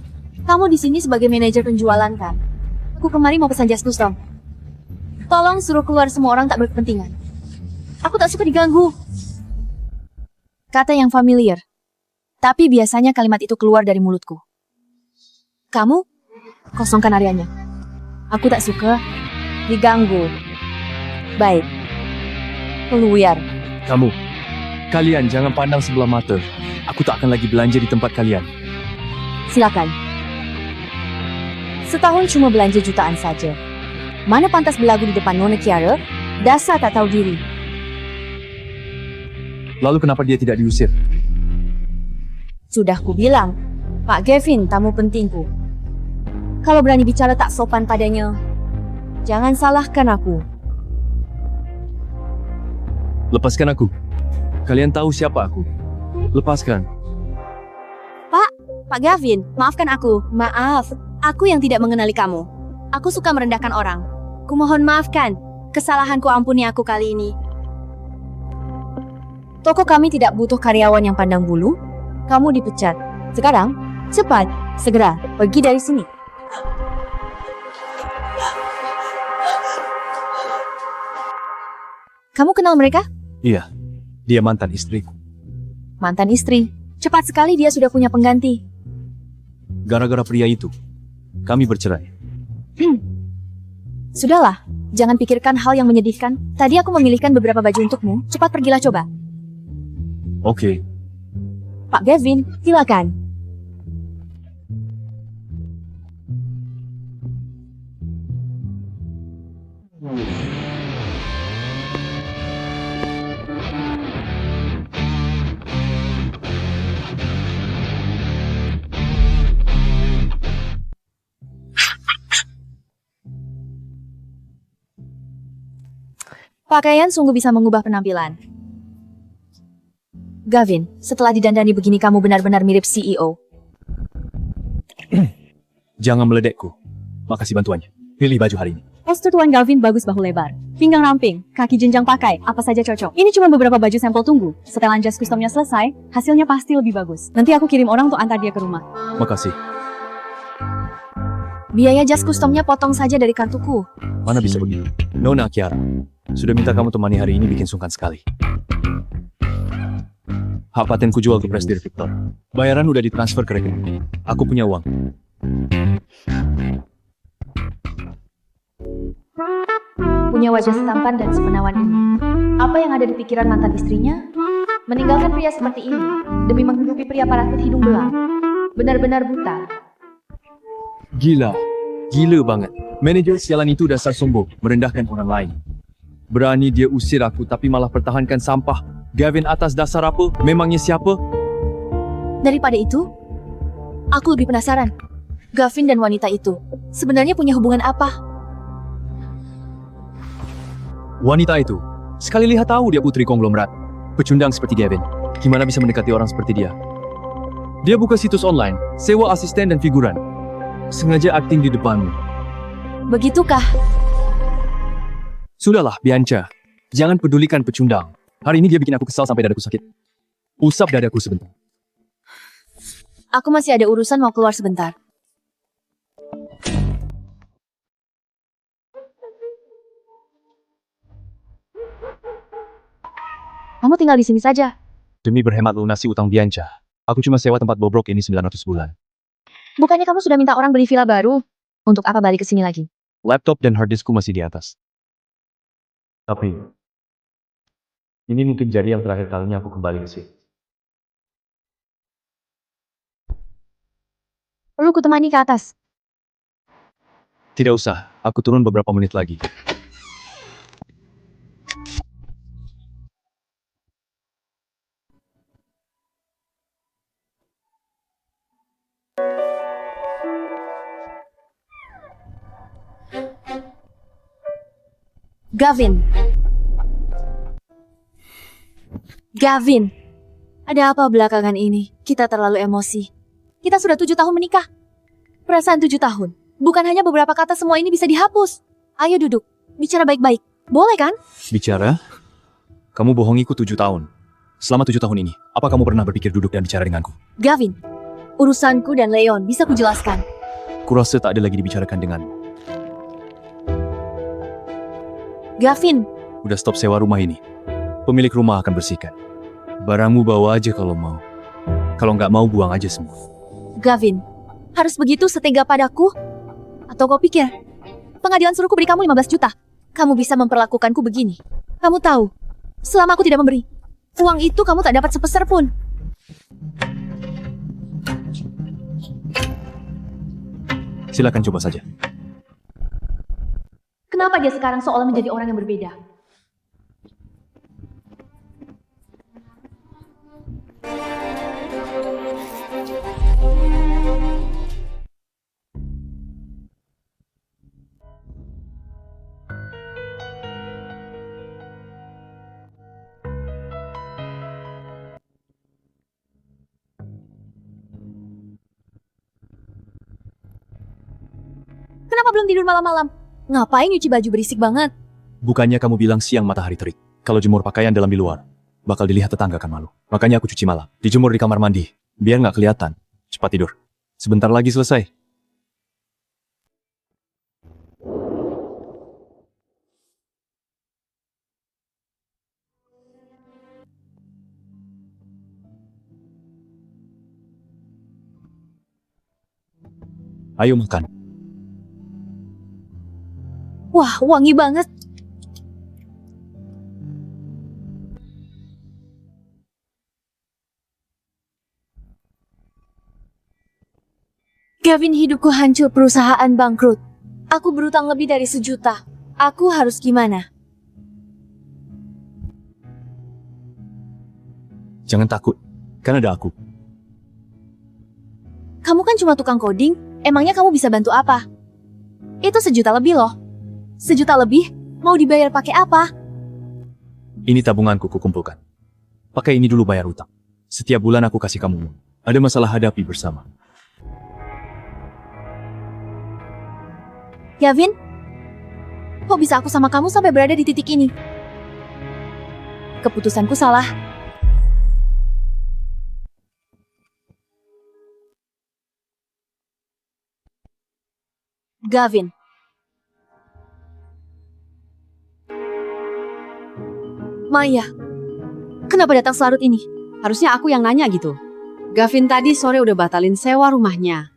kamu di sini sebagai manajer penjualan kan? Aku kemari mau pesan jas custom. Tolong suruh keluar semua orang tak berkepentingan. Aku tak suka diganggu. Kata yang familiar. Tapi biasanya kalimat itu keluar dari mulutku. Kamu, kosongkan areanya. Aku tak suka diganggu. Baik. Keluar. Kalian jangan pandang sebelah mata. Aku tak akan lagi belanja di tempat kalian. Silakan. Setahun cuma belanja jutaan saja. Mana pantas belagu di depan Nona Kiara? Dasar tak tahu diri. Lalu kenapa dia tidak diusir? Sudah kubilang, Pak Gavin tamu pentingku. Kalau berani bicara tak sopan padanya, jangan salahkan aku. Lepaskan aku. Kalian tahu siapa aku. Lepaskan. Pak Gavin, maafkan aku. Maaf, aku yang tidak mengenali kamu. Aku suka merendahkan orang. Kumohon maafkan. Kesalahanku ampuni aku kali ini. Toko kami tidak butuh karyawan yang pandang bulu. Kamu dipecat. Sekarang, cepat, segera pergi dari sini. Kamu kenal mereka? Iya, dia mantan istriku. Mantan istri. Cepat sekali dia sudah punya pengganti. Gara-gara pria itu, kami bercerai. Sudahlah, jangan pikirkan hal yang menyedihkan. Tadi aku memilihkan beberapa baju untukmu. Cepat pergilah coba. Oke. Pak Gavin, silakan. Pakaian sungguh bisa mengubah penampilan. Gavin, setelah didandani begini kamu benar-benar mirip CEO. Jangan meledekku. Makasih bantuannya. Pilih baju hari ini. Postur Tuan Gavin bagus, bahu lebar. Pinggang ramping, kaki jenjang pakai, apa saja cocok. Ini cuma beberapa baju sampel, tunggu. Setelan jas customnya selesai, hasilnya pasti lebih bagus. Nanti aku kirim orang untuk antar dia ke rumah. Makasih. Biaya jas customnya potong saja dari kartuku. Mana bisa begitu? Nona Kiara, sudah minta kamu temani hari ini bikin sungkan sekali. Hak paten ku jual ke Presdir Victor. Bayaran udah ditransfer ke rekening. Aku punya uang. Punya wajah setampan dan semenawan ini. Apa yang ada di pikiran mantan istrinya? Meninggalkan pria seperti ini demi menghidupi pria parasut hidung belang. Benar-benar buta. Gila. Gila banget. Manajer sialan itu dasar sombong, merendahkan orang lain. Berani dia usir aku tapi malah pertahankan sampah. Gavin atas dasar apa? Memangnya siapa? Daripada itu, aku lebih penasaran. Gavin dan wanita itu sebenarnya punya hubungan apa? Wanita itu, sekali lihat tahu dia putri konglomerat. Pecundang seperti Gavin, gimana bisa mendekati orang seperti dia? Dia buka situs online, sewa asisten dan figuran. Sengaja akting di depanmu. Begitukah? Sudahlah, Bianca. Jangan pedulikan pecundang. Hari ini dia bikin aku kesal sampai dadaku sakit. Usap dadaku sebentar. Aku masih ada urusan mau keluar sebentar. Kamu tinggal di sini saja. Demi berhemat lunasi utang Bianca, aku cuma sewa tempat bobrok ini 900 bulan. Bukannya kamu sudah minta orang beli villa baru? Untuk apa balik ke sini lagi? Laptop dan harddiskku masih di atas. Tapi, ini mungkin jadi yang terakhir kalinya aku kembali ke sini. Perlu kutemani ke atas. Tidak usah, aku turun beberapa menit lagi. Gavin. Gavin. Ada apa belakangan ini? Kita terlalu emosi. Kita sudah 7 tahun menikah. Perasaan 7 tahun. Bukan hanya beberapa kata, semua ini bisa dihapus. Ayo duduk. Bicara baik-baik. Boleh kan? Bicara? Kamu bohongiku 7 tahun. Selama 7 tahun ini, apa kamu pernah berpikir duduk dan bicara denganku? Gavin. Urusanku dan Leon bisa kujelaskan. Kurasa tak ada lagi dibicarakan denganmu. Gavin. Udah stop sewa rumah ini. Pemilik rumah akan bersihkan. Barangmu bawa aja kalau mau. Kalau nggak mau, buang aja semua. Gavin. Harus begitu setega padaku? Atau kau pikir pengadilan suruhku beri kamu 15 juta? Kamu bisa memperlakukanku begini? Kamu tahu, selama aku tidak memberi uang itu, kamu tak dapat sepeser pun. Silakan coba saja. Kenapa dia sekarang seolah menjadi orang yang berbeda? Kenapa belum tidur malam-malam? Ngapain nyuci baju berisik banget? Bukannya kamu bilang siang matahari terik. Kalau jemur pakaian dalam di luar, bakal dilihat tetangga kan malu. Makanya aku cuci malam. Dijemur di kamar mandi. Biar nggak kelihatan. Cepat tidur. Sebentar lagi selesai. Ayo makan. Wah, wangi banget. Gavin, hidupku hancur, perusahaan bangkrut. Aku berutang lebih dari 1 juta. Aku harus gimana? Jangan takut. Kan ada aku. Kamu kan cuma tukang coding. Emangnya kamu bisa bantu apa? Itu 1 juta lebih loh. 1 juta lebih? Mau dibayar pakai apa? Ini tabunganku kukumpulkan. Pakai ini dulu bayar utang. Setiap bulan aku kasih kamu uang. Ada masalah hadapi bersama. Gavin, kok bisa aku sama kamu sampai berada di titik ini? Keputusanku salah. Gavin. Maya, kenapa datang selarut ini? Harusnya aku yang nanya gitu. Gavin tadi sore udah batalin sewa rumahnya.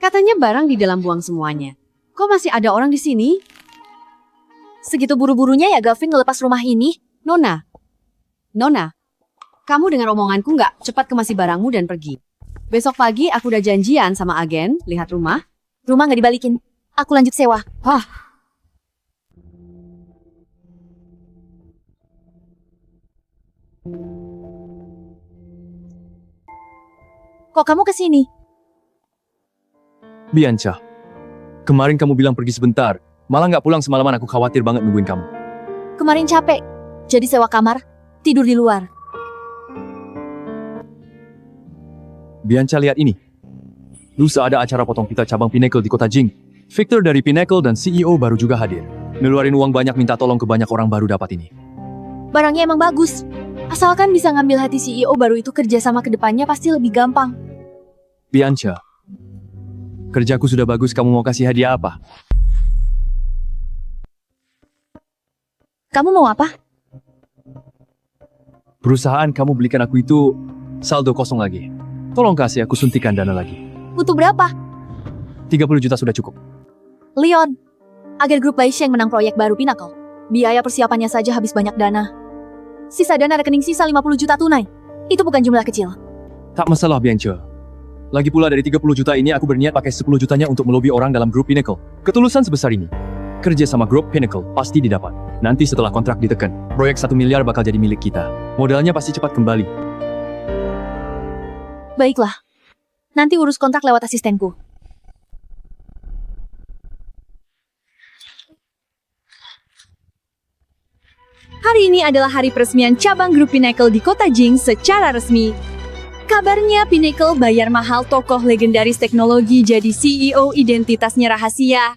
Katanya barang di dalam buang semuanya. Kok masih ada orang di sini? Segitu buru-burunya ya Gavin ngelepas rumah ini? Nona, kamu dengar omonganku nggak? Cepat kemasi barangmu dan pergi. Besok pagi aku udah janjian sama agen, lihat rumah. Rumah nggak dibalikin. Aku lanjut sewa. Kok kamu kesini? Bianca, kemarin kamu bilang pergi sebentar. Malah nggak pulang semalaman, aku khawatir banget nungguin kamu. Kemarin capek, jadi sewa kamar, tidur di luar. Bianca, lihat ini. Lusa ada acara potong pita cabang Pinnacle di kota Jing. Victor dari Pinnacle dan CEO baru juga hadir. Ngeluarin uang banyak minta tolong ke banyak orang baru dapat ini. Barangnya emang bagus. Asalkan bisa ngambil hati CEO baru itu, kerja sama ke depannya pasti lebih gampang. Bianca, kerjaku sudah bagus, kamu mau kasih hadiah apa? Kamu mau apa? Perusahaan kamu belikan aku itu saldo kosong lagi. Tolong kasih aku suntikan dana lagi. Butuh berapa? 30 juta sudah cukup. Leon, agar grup Baisheng menang proyek baru Pinnacle. Biaya persiapannya saja habis banyak dana. Sisa dana rekening sisa 50 juta tunai. Itu bukan jumlah kecil. Tak masalah, Bianca. Lagi pula dari 30 juta ini aku berniat pakai 10 jutanya untuk melobi orang dalam grup Pinnacle. Ketulusan sebesar ini, kerja sama grup Pinnacle pasti didapat. Nanti setelah kontrak ditekan, proyek 1 miliar bakal jadi milik kita. Modalnya pasti cepat kembali. Baiklah. Nanti urus kontrak lewat asistenku. Hari ini adalah hari peresmian cabang grup Pinnacle di kota Jing secara resmi. Kabarnya Pinnacle bayar mahal tokoh legendaris teknologi jadi CEO, identitasnya rahasia.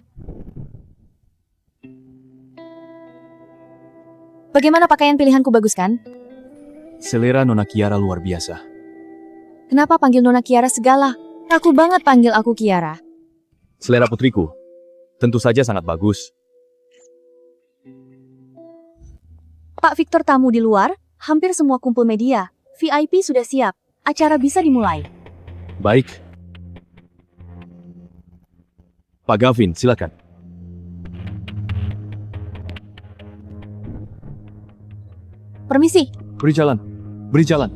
Bagaimana pakaian pilihanku, bagus kan? Selera Nona Kiara luar biasa. Kenapa panggil Nona Kiara segala? Aku banget panggil aku Kiara. Selera putriku, tentu saja sangat bagus. Pak Victor tamu di luar, hampir semua kumpul media. VIP sudah siap, acara bisa dimulai. Baik. Pak Gavin, silakan. Permisi, Beri jalan. Beri jalan.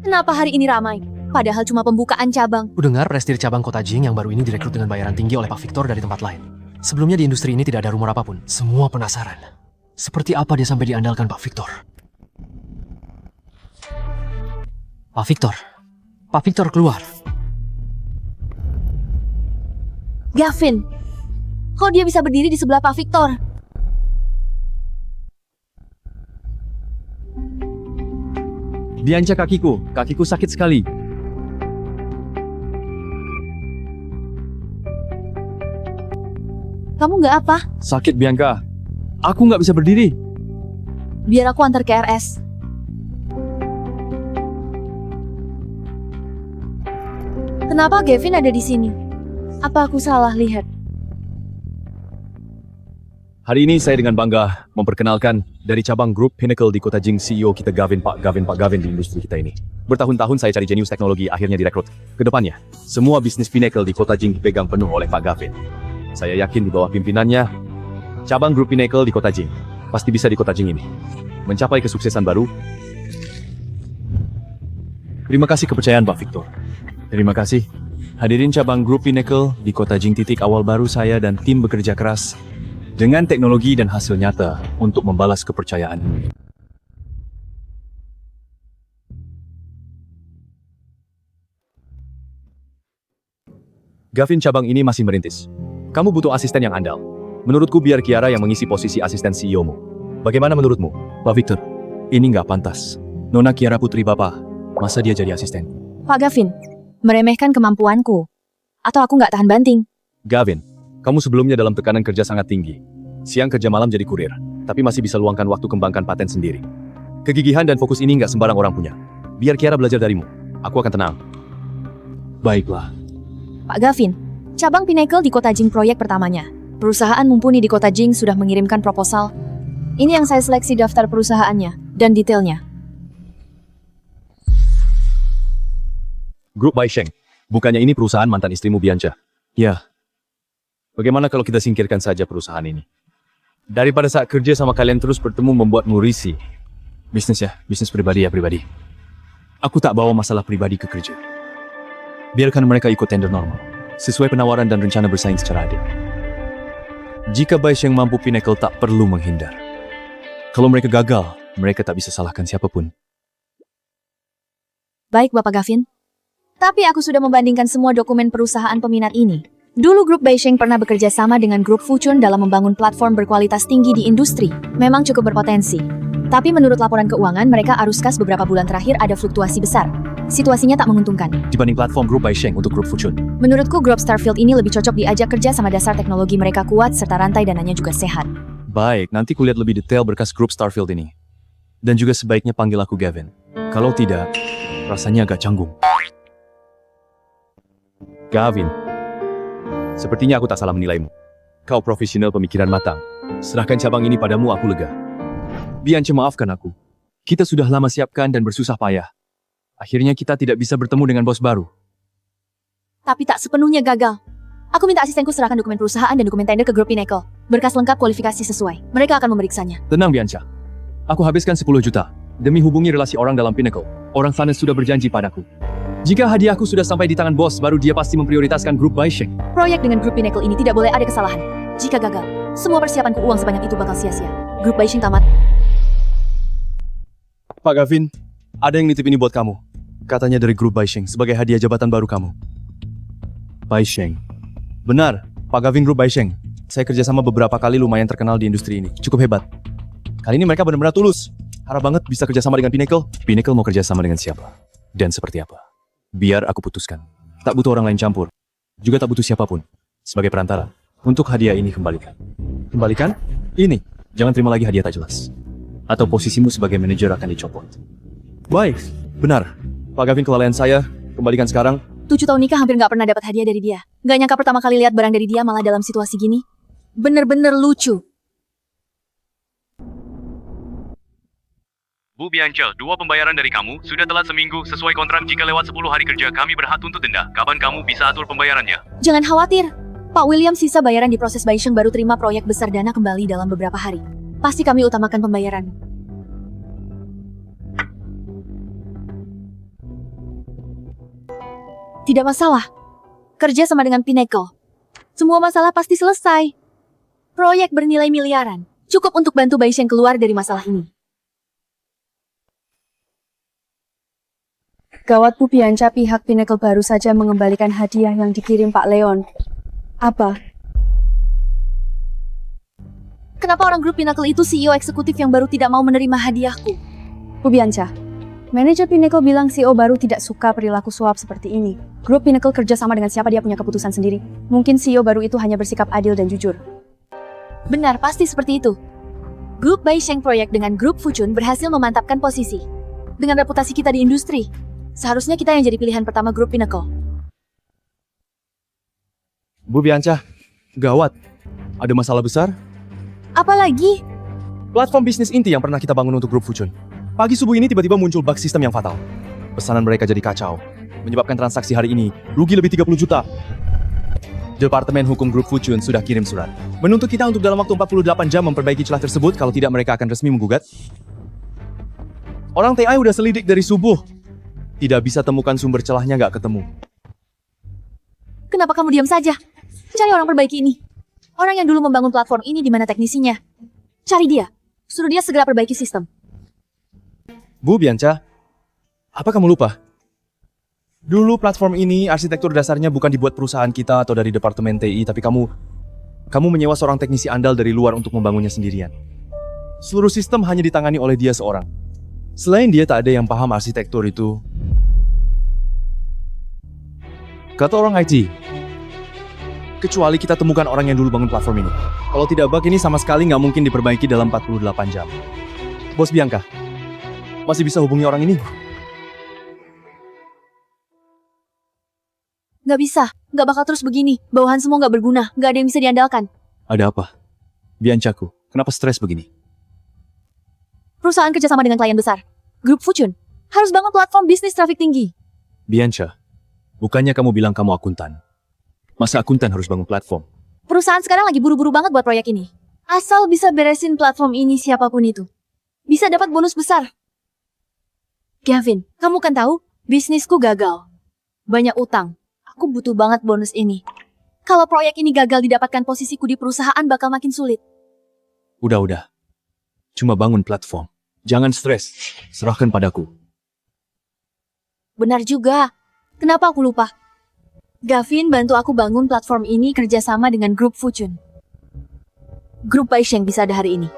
kenapa hari ini ramai? Padahal cuma pembukaan cabang. Ku dengar prestir cabang kota Jing yang baru ini direkrut dengan bayaran tinggi oleh Pak Victor dari tempat lain. Sebelumnya di industri ini tidak ada rumor apapun. Semua penasaran. Seperti apa dia sampai diandalkan Pak Victor? Pak Victor. Pak Victor keluar. Gavin, kok dia bisa berdiri di sebelah Pak Victor? Bianca, kakiku sakit sekali. Kamu nggak apa? Sakit, Bianca. Aku nggak bisa berdiri. Biar aku antar ke RS. Kenapa Gavin ada di sini? Apa aku salah lihat? Hari ini saya dengan bangga memperkenalkan dari cabang grup Pinnacle di kota Jing, CEO kita Pak Gavin di industri kita ini. Bertahun-tahun saya cari jenius teknologi, akhirnya direkrut. Kedepannya, semua bisnis Pinnacle di kota Jing dipegang penuh oleh Pak Gavin. Saya yakin di bawah pimpinannya, cabang grup Pinnacle di kota Jing pasti bisa di kota Jing ini mencapai kesuksesan baru. Terima kasih kepercayaan Pak Victor. Terima kasih. Hadirin cabang grup Pinnacle di kota Jing, titik awal baru saya dan tim bekerja keras dengan teknologi dan hasil nyata untuk membalas kepercayaan. Gavin, cabang ini masih merintis. Kamu butuh asisten yang andal. Menurutku biar Kiara yang mengisi posisi asisten CEO-mu. Bagaimana menurutmu? Pak Victor, ini nggak pantas. Nona Kiara putri Bapak, masa dia jadi asisten? Pak Gavin, meremehkan kemampuanku. Atau aku nggak tahan banting. Gavin, kamu sebelumnya dalam tekanan kerja sangat tinggi. Siang kerja malam jadi kurir, tapi masih bisa luangkan waktu kembangkan paten sendiri. Kegigihan dan fokus ini nggak sembarang orang punya. Biar Kiara belajar darimu, aku akan tenang. Baiklah. Pak Gavin, Cabang Pinnacle di Kota Jing proyek pertamanya. Perusahaan mumpuni di Kota Jing sudah mengirimkan proposal. Ini yang saya seleksi daftar perusahaannya dan detailnya. Grup Baisheng. Bukannya ini perusahaan mantan istrimu Bianca? Ya. Bagaimana kalau kita singkirkan saja perusahaan ini? Daripada saat kerja sama kalian terus bertemu membuatmu risih. Bisnis ya, bisnis pribadi ya pribadi. Aku tak bawa masalah pribadi ke kerja. Biarkan mereka ikut tender normal, sesuai penawaran dan rencana bersaing secara adil. Jika Baisheng mampu, Pinnacle tak perlu menghindar. Kalau mereka gagal, mereka tak bisa salahkan siapapun. Baik, Bapak Gavin. Tapi aku sudah membandingkan semua dokumen perusahaan peminat ini. Dulu grup Baisheng pernah bekerja sama dengan grup Fuchun dalam membangun platform berkualitas tinggi di industri. Memang cukup berpotensi. Tapi menurut laporan keuangan, mereka arus kas beberapa bulan terakhir ada fluktuasi besar. Situasinya tak menguntungkan. Dibanding platform grup Baisheng untuk grup Fuchun. Menurutku grup Starfield ini lebih cocok diajak kerja sama dasar teknologi mereka kuat serta rantai dananya juga sehat. Baik, nanti kulihat lebih detail berkas grup Starfield ini. Dan juga sebaiknya panggil aku Gavin. Kalau tidak, rasanya agak canggung. Gavin, sepertinya aku tak salah menilaimu. Kau profesional pemikiran matang. Serahkan cabang ini padamu, aku lega. Bianca, maafkan aku. Kita sudah lama siapkan dan bersusah payah. Akhirnya kita tidak bisa bertemu dengan bos baru. Tapi tak sepenuhnya gagal. Aku minta asistenku serahkan dokumen perusahaan dan dokumen tender ke grup Pinnacle. Berkas lengkap kualifikasi sesuai. Mereka akan memeriksanya. Tenang Bianca. Aku habiskan 10 juta demi hubungi relasi orang dalam Pinnacle. Orang sana sudah berjanji padaku. Jika hadiahku sudah sampai di tangan bos, baru dia pasti memprioritaskan grup Baisheng. Proyek dengan grup Pinnacle ini tidak boleh ada kesalahan. Jika gagal, semua persiapanku uang sebanyak itu bakal sia-sia. Grup Baisheng tamat. Pak Gavin, ada yang nitip ini buat kamu. Katanya dari grup Baisheng sebagai hadiah jabatan baru kamu. Baisheng. Benar, Pak Gavin, grup Baisheng. Saya kerja sama beberapa kali, lumayan terkenal di industri ini. Cukup hebat. Kali ini mereka benar-benar tulus. Harap banget bisa kerja sama dengan Pinnacle. Pinnacle mau kerja sama dengan siapa? Dan seperti apa? Biar aku putuskan. Tak butuh orang lain campur. Juga tak butuh siapapun. Sebagai perantara. Untuk hadiah ini kembalikan. Kembalikan? Ini. Jangan terima lagi hadiah tak jelas. Atau posisimu sebagai manajer akan dicopot. Baik. Benar. Pak Gavin, kelalaian saya. Kembalikan sekarang. 7 tahun nikah hampir nggak pernah dapat hadiah dari dia. Nggak nyangka pertama kali lihat barang dari dia malah dalam situasi gini. Bener-bener lucu. Bu Bianca, 2 pembayaran dari kamu sudah telat seminggu. Sesuai kontrak, jika lewat 10 hari kerja, kami berhak tuntut denda. Kapan kamu bisa atur pembayarannya? Jangan khawatir. Pak William sisa bayaran di proses Baisheng baru terima proyek besar dana kembali dalam beberapa hari. Pasti kami utamakan pembayaran. Tidak masalah. Kerja sama dengan Pinnacle. Semua masalah pasti selesai. Proyek bernilai miliaran. Cukup untuk bantu Baisheng keluar dari masalah ini. Gawat Bu Bianca, pihak Pinnacle baru saja mengembalikan hadiah yang dikirim Pak Leon. Apa? Kenapa orang grup Pinnacle itu CEO eksekutif yang baru tidak mau menerima hadiahku? Bu Bianca, manajer Pinnacle bilang CEO baru tidak suka perilaku suap seperti ini. Grup Pinnacle kerja sama dengan siapa dia punya keputusan sendiri. Mungkin CEO baru itu hanya bersikap adil dan jujur. Benar, pasti seperti itu. Grup Baisheng proyek dengan grup Fuchun berhasil memantapkan posisi. Dengan reputasi kita di industri, seharusnya kita yang jadi pilihan pertama grup Pinnacle. Bu Bianca, gawat. Ada masalah besar? Apalagi? Platform bisnis inti yang pernah kita bangun untuk grup Fuchun. Pagi subuh ini tiba-tiba muncul bug sistem yang fatal. Pesanan mereka jadi kacau. Menyebabkan transaksi hari ini rugi lebih 30 juta. Departemen Hukum Grup Fuchun sudah kirim surat. Menuntut kita untuk dalam waktu 48 jam memperbaiki celah tersebut, kalau tidak mereka akan resmi menggugat. Orang TI udah selidik dari subuh. Tidak bisa temukan sumber celahnya, nggak ketemu. Kenapa kamu diam saja? Cari orang perbaiki ini. Orang yang dulu membangun platform ini di mana teknisinya. Cari dia. Suruh dia segera perbaiki sistem. Bu Bianca, apa kamu lupa? Dulu platform ini arsitektur dasarnya bukan dibuat perusahaan kita atau dari departemen TI, tapi kamu menyewa seorang teknisi andal dari luar untuk membangunnya sendirian. Seluruh sistem hanya ditangani oleh dia seorang. Selain dia, tak ada yang paham arsitektur itu. Kata orang IT, kecuali kita temukan orang yang dulu bangun platform ini. Kalau tidak, bug ini sama sekali nggak mungkin diperbaiki dalam 48 jam. Bos Bianca, masih bisa hubungi orang ini? Nggak bisa, nggak bakal terus begini. Bawahan semua nggak berguna, nggak ada yang bisa diandalkan. Ada apa? Biancaku, kenapa stres begini? Perusahaan kerjasama dengan klien besar. Grup Fortune. Harus bangun platform bisnis traffic tinggi. Bianca, bukannya kamu bilang kamu akuntan? Masa akuntan harus bangun platform? Perusahaan sekarang lagi buru-buru banget buat proyek ini. Asal bisa beresin platform ini siapapun itu. Bisa dapat bonus besar. Gavin, kamu kan tahu, bisnisku gagal. Banyak utang. Aku butuh banget bonus ini. Kalau proyek ini gagal didapatkan posisiku di perusahaan bakal makin sulit. Udah. Cuma bangun platform. Jangan stres. Serahkan padaku. Benar juga. Kenapa aku lupa? Gavin bantu aku bangun platform ini kerjasama dengan grup Fortune. Grup Baisheng bisa ada hari ini.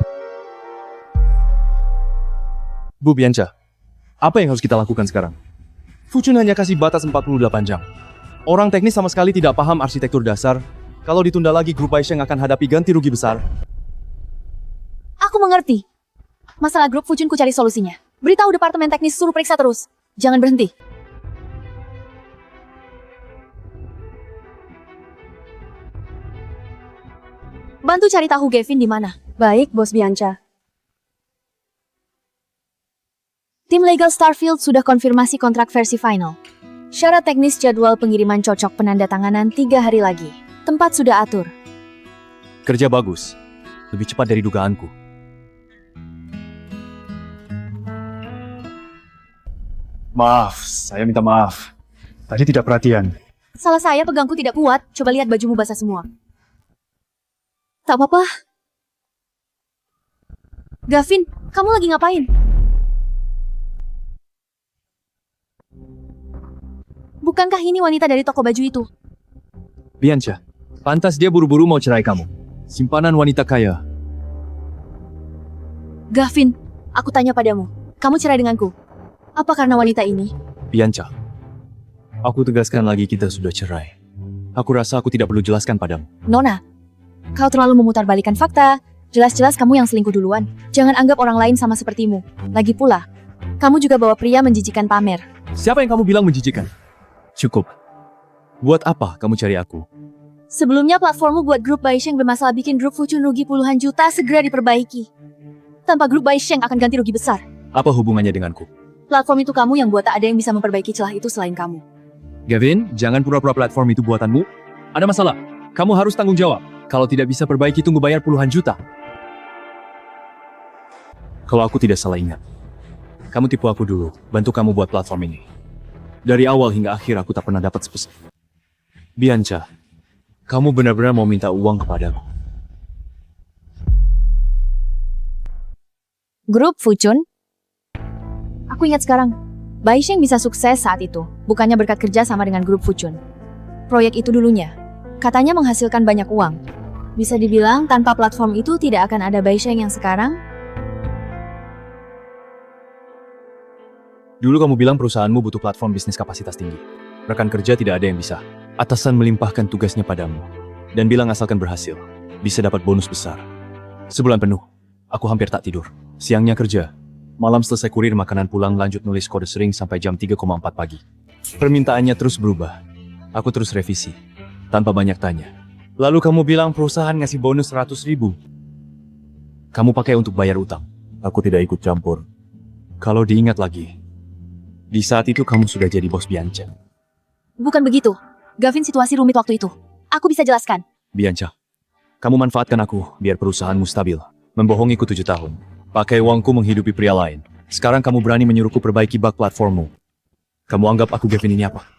Bu Bianca, apa yang harus kita lakukan sekarang? Fortune hanya kasih batas 48 jam. Orang teknis sama sekali tidak paham arsitektur dasar. Kalau ditunda lagi, grup Baisheng akan hadapi ganti rugi besar. Aku mengerti. Masalah grup Fortune ku cari solusinya. Beritahu departemen teknis suruh periksa terus. Jangan berhenti. Bantu cari tahu Gavin di mana. Baik, Bos Bianca. Tim legal Starfield sudah konfirmasi kontrak versi final. Syarat teknis jadwal pengiriman cocok penandatanganan 3 hari lagi. Tempat sudah atur. Kerja bagus. Lebih cepat dari dugaanku. Maaf, saya minta maaf. Tadi tidak perhatian. Salah saya pegangku tidak kuat. Coba lihat bajumu basah semua. Tak apa-apa. Gavin, kamu lagi ngapain? Bukankah ini wanita dari toko baju itu? Bianca, pantas dia buru-buru mau cerai kamu. Simpanan wanita kaya. Gavin, aku tanya padamu. Kamu cerai denganku. Apa karena wanita ini? Bianca, aku tegaskan lagi kita sudah cerai. Aku rasa aku tidak perlu jelaskan padamu. Nona, kau terlalu memutarbalikkan fakta. Jelas-jelas kamu yang selingkuh duluan. Jangan anggap orang lain sama sepertimu. Lagi pula, kamu juga bawa pria menjijikan pamer. Siapa yang kamu bilang menjijikan? Cukup. Buat apa kamu cari aku? Sebelumnya platformmu buat grup Baisheng bermasalah bikin grup Fortune rugi puluhan juta, segera diperbaiki. Tanpa grup Baisheng akan ganti rugi besar. Apa hubungannya denganku? Platform itu kamu yang buat tak ada yang bisa memperbaiki celah itu selain kamu. Gavin, jangan pura-pura platform itu buatanmu. Ada masalah. Kamu harus tanggung jawab. Kalau tidak bisa perbaiki, tunggu bayar puluhan juta. Kalau aku tidak salah ingat, kamu tipu aku dulu, bantu kamu buat platform ini. Dari awal hingga akhir aku tak pernah dapat sepeser. Bianca, kamu benar-benar mau minta uang kepadaku. Grup Fortune? Aku ingat sekarang. Baisheng bisa sukses saat itu, bukannya berkat kerja sama dengan grup Fortune. Proyek itu dulunya, katanya menghasilkan banyak uang. Bisa dibilang tanpa platform itu tidak akan ada Baisheng yang sekarang. Dulu kamu bilang perusahaanmu butuh platform bisnis kapasitas tinggi. Rekan kerja tidak ada yang bisa. Atasan melimpahkan tugasnya padamu. Dan bilang asalkan berhasil, bisa dapat bonus besar. Sebulan penuh, aku hampir tak tidur. Siangnya kerja. Malam selesai kurir makanan pulang lanjut nulis kode sering sampai jam 3,4 pagi. Permintaannya terus berubah. Aku terus revisi. Tanpa banyak tanya. Lalu kamu bilang perusahaan ngasih bonus 100.000. Kamu pakai untuk bayar utang. Aku tidak ikut campur. Kalau diingat lagi, di saat itu kamu sudah jadi bos Bianca. Bukan begitu. Gavin, situasi rumit waktu itu. Aku bisa jelaskan. Bianca, kamu manfaatkan aku biar perusahaanmu stabil. Membohongiku 7 tahun. Pakai uangku menghidupi pria lain. Sekarang kamu berani menyuruhku perbaiki bug platformmu. Kamu anggap aku Gavin ini apa?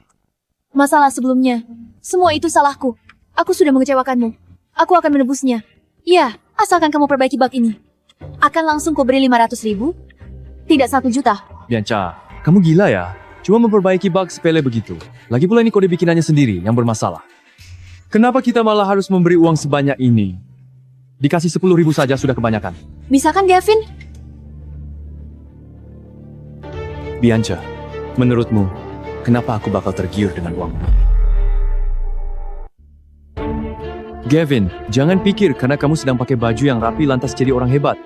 Masalah sebelumnya. Semua itu salahku. Aku sudah mengecewakanmu. Aku akan menebusnya. Iya, asalkan kamu perbaiki bug ini. Akan langsung kau beri 500.000? Tidak 1 juta. Bianca, kamu gila ya? Cuma memperbaiki bug sepele begitu. Lagi pula ini kode bikinannya sendiri yang bermasalah. Kenapa kita malah harus memberi uang sebanyak ini? Dikasih 10.000 saja sudah kebanyakan. Bisa kan, Gavin? Bianca, menurutmu, kenapa aku bakal tergiur dengan uangmu? Gavin, jangan pikir karena kamu sedang pakai baju yang rapi lantas jadi orang hebat.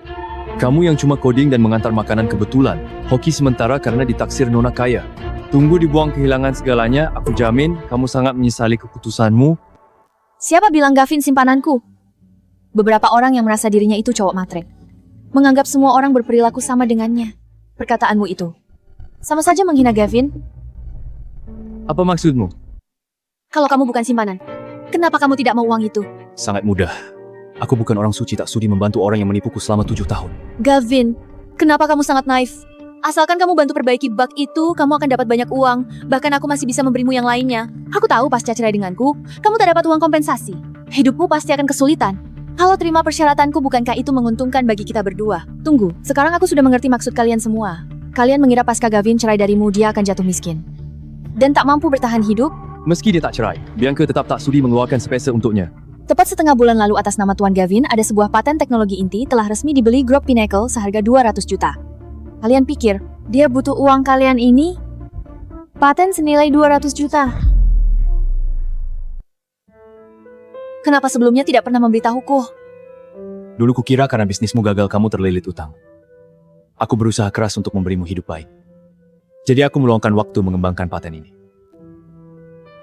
Kamu yang cuma coding dan mengantar makanan kebetulan. Hoki sementara karena ditaksir nona kaya. Tunggu dibuang kehilangan segalanya, aku jamin kamu sangat menyesali keputusanmu. Siapa bilang Gavin simpananku? Beberapa orang yang merasa dirinya itu cowok matre. Menganggap semua orang berperilaku sama dengannya. Perkataanmu itu sama saja menghina Gavin. Apa maksudmu? Kalau kamu bukan simpanan, kenapa kamu tidak mau uang itu? Sangat mudah. Aku bukan orang suci tak sudi membantu orang yang menipuku selama 7 tahun. Gavin, kenapa kamu sangat naif? Asalkan kamu bantu perbaiki bug itu, kamu akan dapat banyak uang. Bahkan aku masih bisa memberimu yang lainnya. Aku tahu pasca cerai denganku, kamu tak dapat uang kompensasi. Hidupmu pasti akan kesulitan. Kalau terima persyaratanku, bukankah itu menguntungkan bagi kita berdua? Tunggu, sekarang aku sudah mengerti maksud kalian semua. Kalian mengira pasca Gavin cerai darimu, dia akan jatuh miskin dan tak mampu bertahan hidup? Meski dia tak cerai, Bianca tetap tak sudi mengeluarkan sepeser untuknya. Tepat setengah bulan lalu atas nama Tuan Gavin, ada sebuah paten teknologi inti telah resmi dibeli grup Pinnacle seharga 200 juta. Kalian pikir, dia butuh uang kalian ini? Paten senilai 200 juta. Kenapa sebelumnya tidak pernah memberitahuku? Dulu kukira karena bisnismu gagal kamu terlilit utang. Aku berusaha keras untuk memberimu hidup baik. Jadi aku meluangkan waktu mengembangkan paten ini.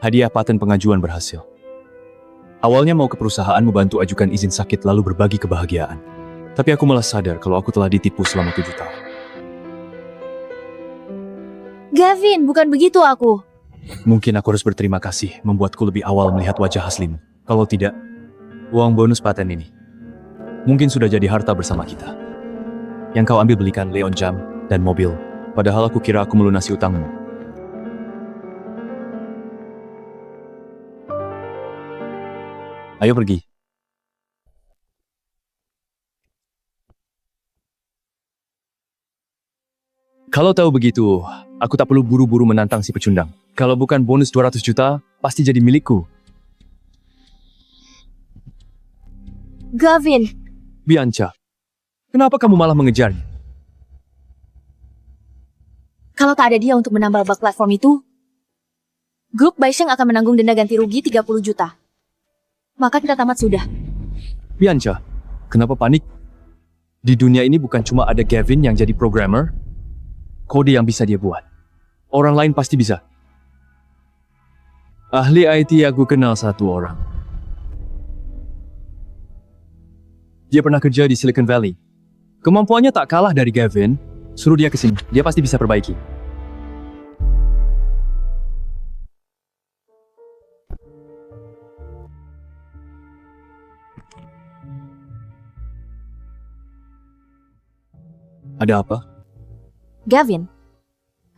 Hadiah paten pengajuan berhasil. Awalnya mau ke perusahaanmu bantu ajukan izin sakit lalu berbagi kebahagiaan. Tapi aku malah sadar kalau aku telah ditipu selama 7 tahun. Gavin, bukan begitu aku. Mungkin aku harus berterima kasih membuatku lebih awal melihat wajah aslimu. Kalau tidak, uang bonus paten ini mungkin sudah jadi harta bersama kita. Yang kau ambil belikan Leon jam dan mobil, padahal aku kira aku melunasi utangmu. Ayo pergi. Kalau tahu begitu, aku tak perlu buru-buru menantang si pecundang. Kalau bukan bonus 200 juta, pasti jadi milikku. Gavin, Bianca, kenapa kamu malah mengejarnya? kalau tak ada dia untuk menambal bug platform itu, grup Baisheng akan menanggung denda ganti rugi 30 juta. Maka kita tamat sudah. Bianca, kenapa panik? Di dunia ini bukan cuma ada Gavin yang jadi programmer, kode yang bisa dia buat. Orang lain pasti bisa. Ahli IT aku kenal satu orang. Dia pernah kerja di Silicon Valley. Kemampuannya tak kalah dari Gavin. Suruh dia ke sini, dia pasti bisa perbaiki. Ada apa? Gavin,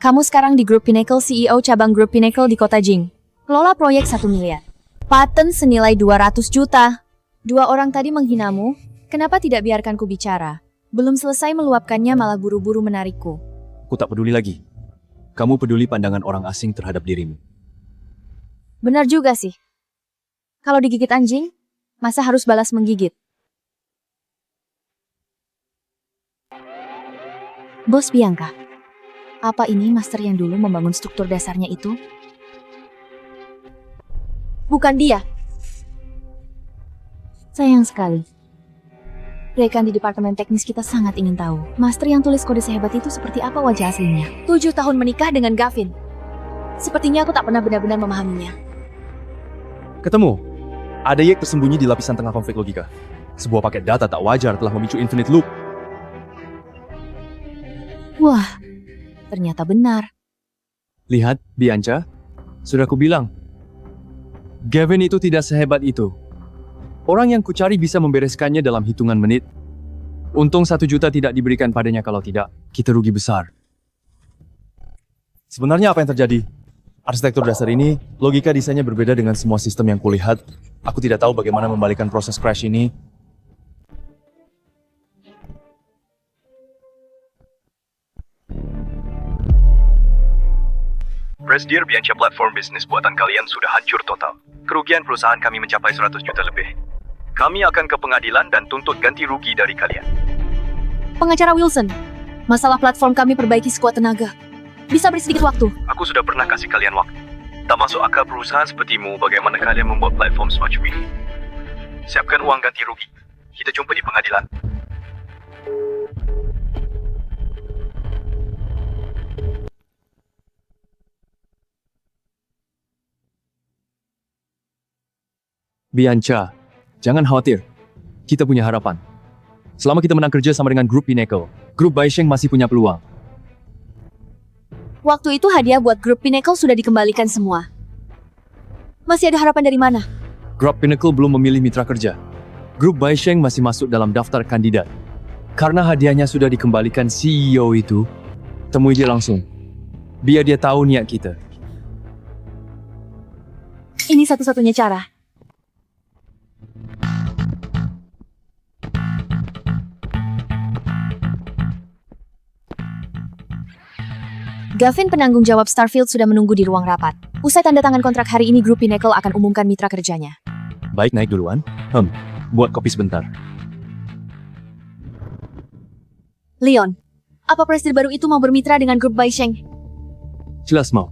kamu sekarang di grup Pinnacle, CEO cabang grup Pinnacle di kota Jing. Kelola proyek 1 miliar. Paten senilai 200 juta. 2 orang tadi menghinamu, kenapa tidak biarkanku bicara? Belum selesai meluapkannya malah buru-buru menarikku. Aku tak peduli lagi. Kamu peduli pandangan orang asing terhadap dirimu. Benar juga sih. Kalau digigit anjing, masa harus balas menggigit? Bos Bianca, apa ini master yang dulu membangun struktur dasarnya itu? Bukan dia. Sayang sekali. Rekan di departemen teknis kita sangat ingin tahu, master yang tulis kode sehebat itu seperti apa wajah aslinya. 7 tahun menikah dengan Gavin. Sepertinya aku tak pernah benar-benar memahaminya. Ketemu. Ada Yek tersembunyi di lapisan tengah konflik logika. Sebuah paket data tak wajar telah memicu infinite loop. Wah, ternyata benar. Lihat, Bianca. Sudah kubilang. Gavin itu tidak sehebat itu. Orang yang kucari bisa membereskannya dalam hitungan menit. Untung 1 juta tidak diberikan padanya, kalau tidak, kita rugi besar. Sebenarnya apa yang terjadi? Arsitektur dasar ini, logika desainnya berbeda dengan semua sistem yang kulihat. Aku tidak tahu bagaimana membalikan proses crash ini. Presdir Bianca platform bisnis buatan kalian sudah hancur total. Kerugian perusahaan kami mencapai 100 juta lebih. Kami akan ke pengadilan dan tuntut ganti rugi dari kalian. Pengacara Wilson, masalah platform kami perbaiki sekuat tenaga. Bisa beri sedikit waktu. Aku sudah pernah kasih kalian waktu. Tak masuk akal perusahaan sepertimu bagaimana kalian membuat platform semacam ini. Siapkan uang ganti rugi. Kita jumpa di pengadilan. Bianca, jangan khawatir. Kita punya harapan. Selama kita menang kerja sama dengan grup Pinnacle, grup Baisheng masih punya peluang. Waktu itu hadiah buat grup Pinnacle sudah dikembalikan semua. Masih ada harapan dari mana? Grup Pinnacle belum memilih mitra kerja. Grup Baisheng masih masuk dalam daftar kandidat. Karena hadiahnya sudah dikembalikan CEO itu, temui dia langsung. Biar dia tahu niat kita. Ini satu-satunya cara. Gavin, penanggung jawab Starfield, sudah menunggu di ruang rapat. Usai tanda tangan kontrak hari ini, grup Pinnacle akan umumkan mitra kerjanya. Baik, naik duluan. Buat kopi sebentar. Leon, apa presiden baru itu mau bermitra dengan grup Baisheng? Jelas mau.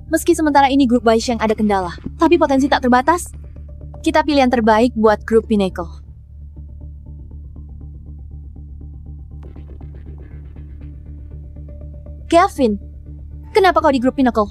Meski sementara ini grup Baisheng ada kendala, tapi potensi tak terbatas. Kita pilihan terbaik buat grup Pinnacle. Gavin, kenapa kau di grup Pinnacle?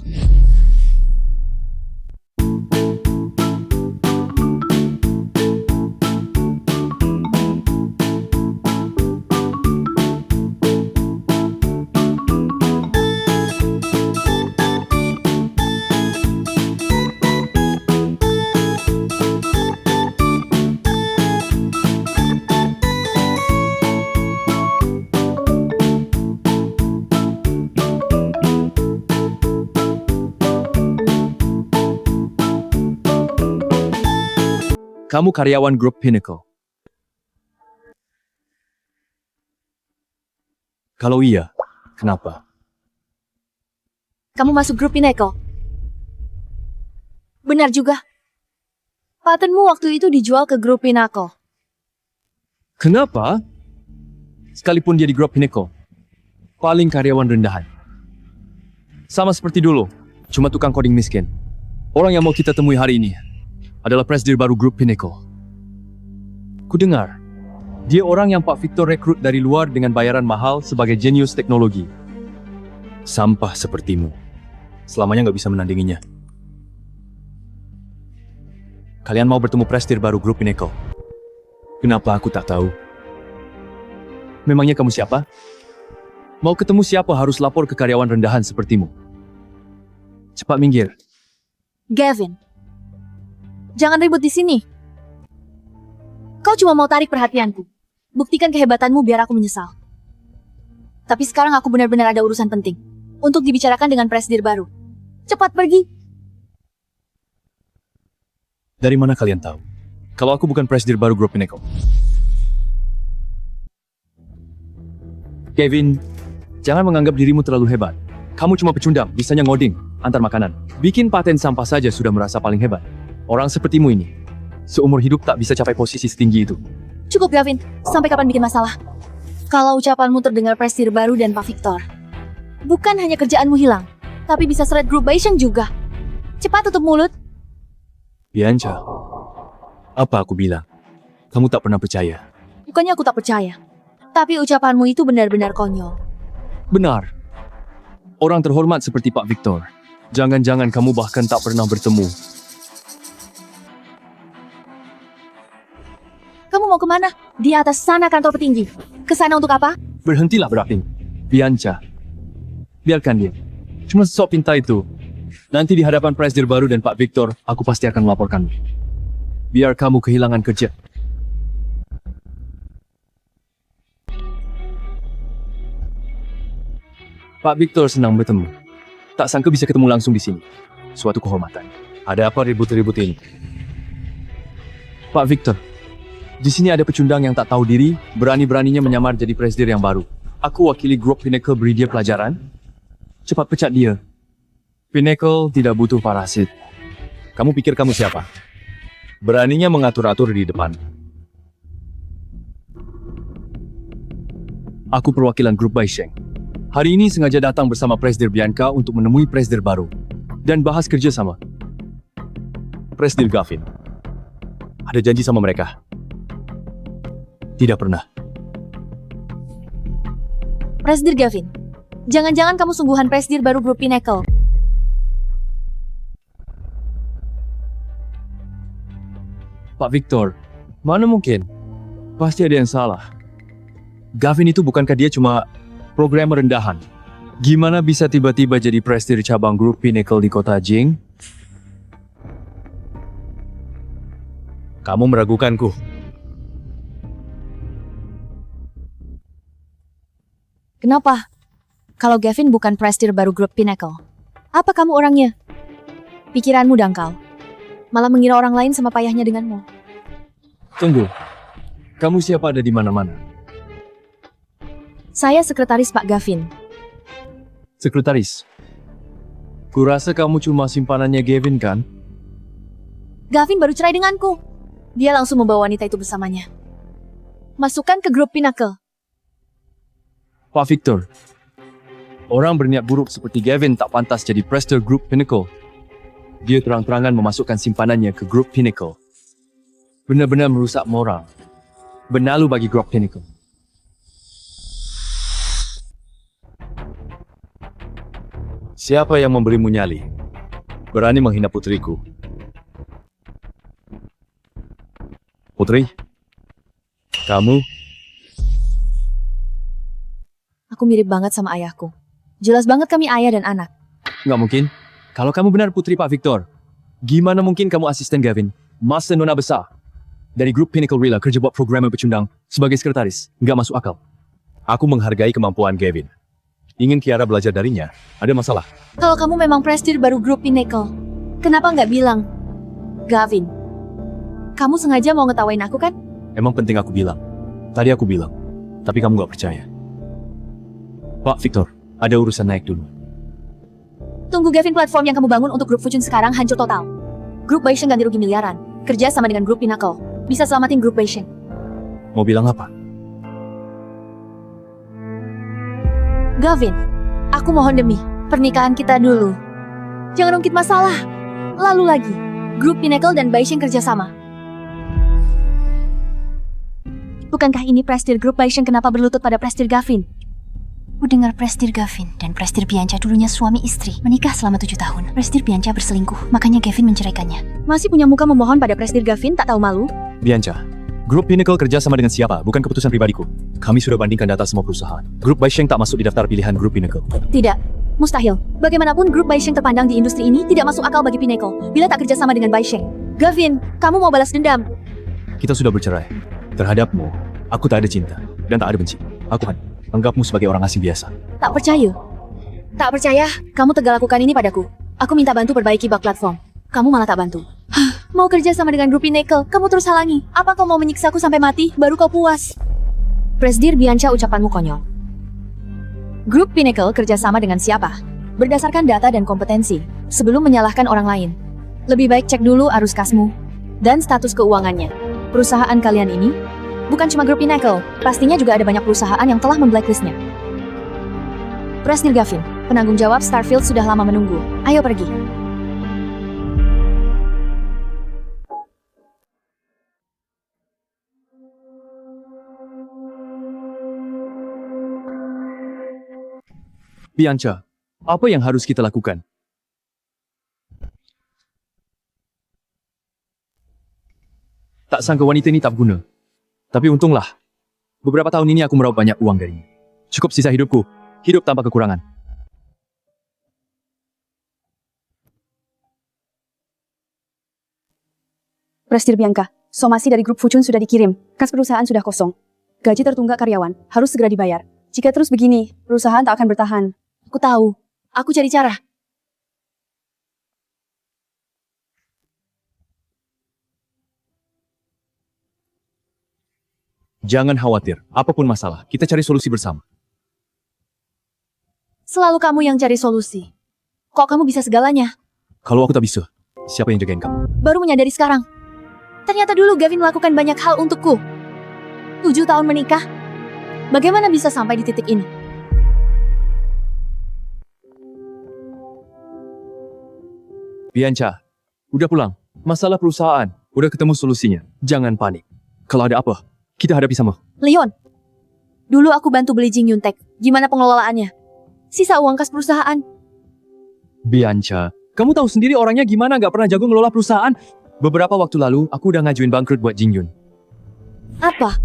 Kamu karyawan grup Pinnacle. Kalau iya, kenapa? Kamu masuk grup Pinnacle? Benar juga. Patentmu waktu itu dijual ke grup Pinnacle. Kenapa? Sekalipun dia di grup Pinnacle, paling karyawan rendahan. Sama seperti dulu, cuma tukang coding miskin. Orang yang mau kita temui hari ini adalah presiden baru grup Pinnacle. Ku dengar, dia orang yang Pak Victor rekrut dari luar dengan bayaran mahal sebagai jenius teknologi. Sampah sepertimu, selamanya nggak bisa menandinginya. Kalian mau bertemu presiden baru grup Pinnacle? Kenapa aku tak tahu? Memangnya kamu siapa? Mau ketemu siapa harus lapor ke karyawan rendahan sepertimu. Cepat minggir. Gavin, jangan ribut di sini. Kau cuma mau tarik perhatianku. Buktikan kehebatanmu biar aku menyesal. Tapi sekarang aku benar-benar ada urusan penting untuk dibicarakan dengan presiden baru. Cepat pergi. Dari mana kalian tahu? Kalau aku bukan presiden baru grup Pinnacle. Kevin, jangan menganggap dirimu terlalu hebat. Kamu cuma pecundang, bisanya ngoding, antar makanan. Bikin paten sampah saja sudah merasa paling hebat. Orang sepertimu ini, seumur hidup tak bisa capai posisi setinggi itu. Cukup Gavin, sampai kapan bikin masalah? Kalau ucapanmu terdengar presiden baru dan Pak Victor, bukan hanya kerjaanmu hilang, tapi bisa seret grup Baisheng juga. Cepat tutup mulut. Bianca, apa aku bilang? Kamu tak pernah percaya. Bukannya aku tak percaya, tapi ucapanmu itu benar-benar konyol. Benar. Orang terhormat seperti Pak Victor. Jangan-jangan kamu bahkan tak pernah bertemu. Kamu mau kemana? Di atas sana kantor petinggi. Kesana untuk apa? Berhentilah beraping. Bianca. Biarkan dia. Cuma sok pinta itu. Nanti di hadapan presiden baru dan Pak Victor, aku pasti akan melaporkanmu. Biar kamu kehilangan kerja. Pak Victor senang bertemu. Tak sangka bisa ketemu langsung di sini. Suatu kehormatan. Ada apa ribut-ribut ini? Pak Victor, di sini ada pecundang yang tak tahu diri, berani-beraninya menyamar jadi presiden yang baru. Aku wakili grup Pinnacle beri dia pelajaran. Cepat pecat dia. Pinnacle tidak butuh parasit. Kamu pikir kamu siapa? Beraninya mengatur-atur di depan. Aku perwakilan grup Baisheng. Hari ini sengaja datang bersama Presiden Bianca untuk menemui presiden baru dan bahas kerjasama. Presiden Gavin, ada janji sama mereka? Tidak pernah. Presiden Gavin, jangan-jangan kamu sungguhan presiden baru grup Pinnacle. Pak Victor, mana mungkin? Pasti ada yang salah. Gavin itu bukankah dia cuma programmer rendahan? Gimana bisa tiba-tiba jadi presidir cabang grup Pinnacle di kota Jing? Kamu meragukanku. Kenapa? Kalau Gavin bukan presidir baru grup Pinnacle, apa kamu orangnya? Pikiranmu dangkal. Malah mengira orang lain sama payahnya denganmu. Tunggu, kamu siapa ada di mana-mana? Saya sekretaris Pak Gavin. Sekretaris. Kurasa kamu cuma simpanannya Gavin kan? Gavin baru cerai denganku. Dia langsung membawa wanita itu bersamanya. Masukkan ke grup Pinnacle. Pak Victor, orang berniat buruk seperti Gavin tak pantas jadi presidir grup Pinnacle. Dia terang-terangan memasukkan simpanannya ke grup Pinnacle. Benar-benar merusak moral. Benalu bagi grup Pinnacle. Siapa yang memberimu nyali? Berani menghina putriku. Putri? Kamu? Aku mirip banget sama ayahku. Jelas banget kami ayah dan anak. Nggak mungkin. Kalau kamu benar putri Pak Victor, gimana mungkin kamu asisten Gavin? Masa nona besar? Dari grup Pinnacle Rila kerja buat programmer pecundang sebagai sekretaris. Nggak masuk akal. Aku menghargai kemampuan Gavin. Ingin Kiara belajar darinya. Ada masalah? Kalau kamu memang presidir baru grup Pinnacle, kenapa nggak bilang? Gavin, kamu sengaja mau ngetawain aku kan? Emang penting aku bilang. Tadi aku bilang. Tapi kamu nggak percaya. Pak Victor, ada urusan naik dulu. Tunggu Gavin, platform yang kamu bangun untuk grup Fortune sekarang hancur total. Grup Baisheng ganti rugi miliaran. Kerja sama dengan grup Pinnacle. Bisa selamatin grup Baisheng. Mau bilang apa? Gavin, aku mohon demi pernikahan kita dulu. Jangan ungkit masalah. Lalu lagi, grup Pinnacle dan Baisheng kerja sama. Bukankah ini presidir grup Baisheng, kenapa berlutut pada presidir Gavin? Ku dengar presidir Gavin dan presidir Bianca dulunya suami istri, menikah selama 7 tahun. Presidir Bianca berselingkuh, makanya Gavin menceraikannya. Masih punya muka memohon pada presidir Gavin, tak tahu malu? Bianca, grup Pinnacle kerja sama dengan siapa? Bukan keputusan pribadiku. Kami sudah bandingkan data semua perusahaan. Grup Baisheng tak masuk di daftar pilihan grup Pinnacle. Tidak, mustahil. Bagaimanapun grup Baisheng terpandang di industri ini tidak masuk akal bagi Pinnacle bila tak kerja sama dengan Baisheng. Gavin, kamu mau balas dendam? Kita sudah bercerai. Terhadapmu, aku tak ada cinta dan tak ada benci. Aku anggapmu sebagai orang asing biasa. Tak percaya. Tak percaya, kamu tegal lakukan ini padaku. Aku minta bantu perbaiki bug platform. Kamu malah tak bantu. Mau kerja sama dengan grup Pinnacle, kamu terus halangi. Apa kau mau menyiksaku sampai mati, baru kau puas? Presidir Bianca, ucapanmu konyol. Grup Pinnacle kerja sama dengan siapa? Berdasarkan data dan kompetensi, sebelum menyalahkan orang lain. Lebih baik cek dulu arus kasmu dan status keuangannya. Perusahaan kalian ini bukan cuma grup Pinnacle, pastinya juga ada banyak perusahaan yang telah memblacklistnya. Presidir Gavin, penanggung jawab Starfield sudah lama menunggu. Ayo pergi. Bianca, apa yang harus kita lakukan? Tak sangka wanita ini tak guna. Tapi untunglah, beberapa tahun ini aku meraup banyak uang darinya. Cukup sisa hidupku, hidup tanpa kekurangan. Presidir Bianca, somasi dari grup Fortune sudah dikirim. Kas perusahaan sudah kosong. Gaji tertunggak karyawan harus segera dibayar. Jika terus begini, perusahaan tak akan bertahan. Aku tahu. Aku cari cara. Jangan khawatir, apapun masalah, kita cari solusi bersama. Selalu kamu yang cari solusi. Kok kamu bisa segalanya? Kalau aku tak bisa, siapa yang jagain kamu? Baru menyadari sekarang. Ternyata dulu Gavin melakukan banyak hal untukku. 7 tahun menikah. Bagaimana bisa sampai di titik ini? Bianca, udah pulang. Masalah perusahaan, udah ketemu solusinya. Jangan panik. Kalau ada apa, kita hadapi sama. Leon, dulu aku bantu beli Jing Yuntek. Gimana pengelolaannya? Sisa uang kas perusahaan. Bianca, kamu tahu sendiri orangnya gimana, gak pernah jago ngelola perusahaan. Beberapa waktu lalu, aku udah ngajuin bangkrut buat Jingyun. Apa?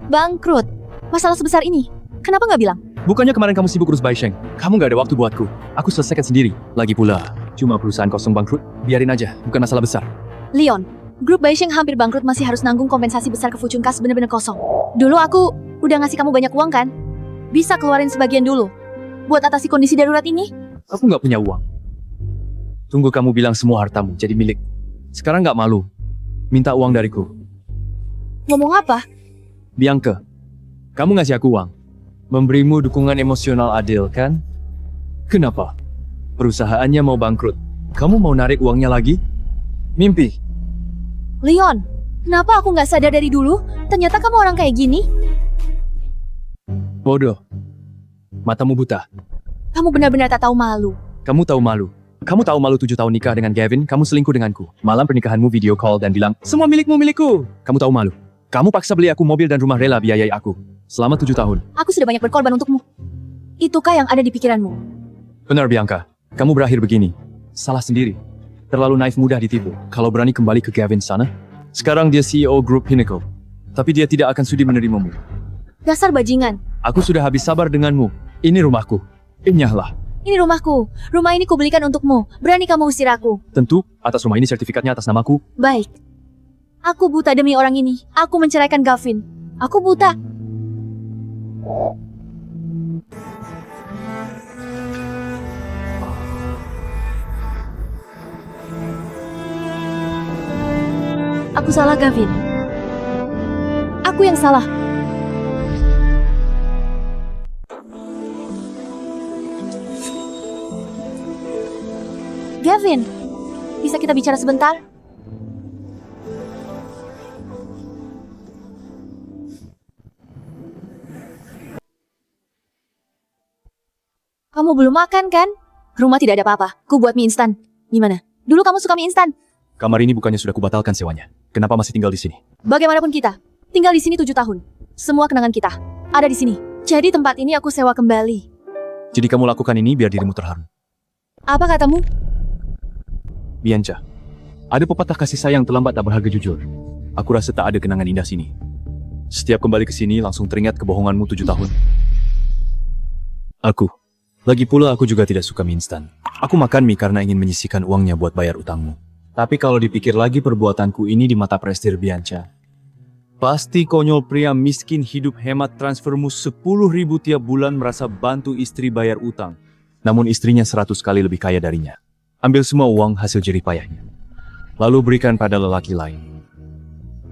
Bangkrut? Masalah sebesar ini? Kenapa nggak bilang? Bukannya kemarin kamu sibuk urus Baisheng? Kamu nggak ada waktu buatku. Aku selesaikan sendiri. Lagi pula, cuma perusahaan kosong bangkrut. Biarin aja, bukan masalah besar. Leon, grup Baisheng hampir bangkrut masih harus nanggung kompensasi besar ke Fuchun Kas bener-bener kosong. Dulu aku udah ngasih kamu banyak uang kan? Bisa keluarin sebagian dulu. Buat atasi kondisi darurat ini? Aku nggak punya uang. Tunggu kamu bilang semua hartamu jadi milik. Sekarang nggak malu. Minta uang dariku. Ngomong apa? Bianca, kamu ngasih aku uang. Memberimu dukungan emosional adil, kan? Kenapa? Perusahaannya mau bangkrut. Kamu mau narik uangnya lagi? Mimpi. Leon, kenapa aku nggak sadar dari dulu? Ternyata kamu orang kayak gini. Bodoh. Matamu buta. Kamu benar-benar tak tahu malu. Kamu tahu malu. Kamu tahu malu 7 tahun nikah dengan Gavin, kamu selingkuh denganku. Malam pernikahanmu video call dan bilang, semua milikmu milikku. Kamu tahu malu. Kamu paksa beli aku mobil dan rumah rela biayai aku. Selama 7 tahun. Aku sudah banyak berkorban untukmu. Itukah yang ada di pikiranmu? Benar Bianca, kamu berakhir begini. Salah sendiri. Terlalu naif mudah ditipu. Kalau berani kembali ke Gavin sana. Sekarang dia CEO grup Pinnacle. Tapi dia tidak akan sudi menerimamu. Dasar bajingan. Aku sudah habis sabar denganmu. Ini rumahku. Enyahlah. Ini rumahku. Rumah ini kubelikan untukmu. Berani kamu usir aku? Tentu, atas rumah ini sertifikatnya atas namaku. Baik. Aku buta demi orang ini. Aku menceraikan Gavin. Aku buta. Aku salah, Gavin. Aku yang salah. Gavin, bisa kita bicara sebentar? Kamu belum makan kan? Rumah tidak ada apa-apa. Ku buat mie instan. Gimana? Dulu kamu suka mie instan. Kamar ini bukannya sudah kubatalkan sewanya. Kenapa masih tinggal di sini? Bagaimanapun kita, tinggal di sini 7 tahun. Semua kenangan kita ada di sini. Jadi tempat ini aku sewa kembali. Jadi kamu lakukan ini biar dirimu terharu. Apa katamu? Bianca, ada pepatah kasih sayang terlambat tak berharga jujur. Aku rasa tak ada kenangan indah sini. Setiap kembali ke sini langsung teringat kebohonganmu 7 tahun. Lagi pula aku juga tidak suka mie instan. Aku makan mie karena ingin menyisihkan uangnya buat bayar utangmu. Tapi kalau dipikir lagi perbuatanku ini di mata Prestir Bianca, pasti konyol pria miskin hidup hemat transfermu 10.000 tiap bulan merasa bantu istri bayar utang. Namun istrinya 100 kali lebih kaya darinya. Ambil semua uang hasil jerih payahnya. Lalu berikan pada lelaki lain.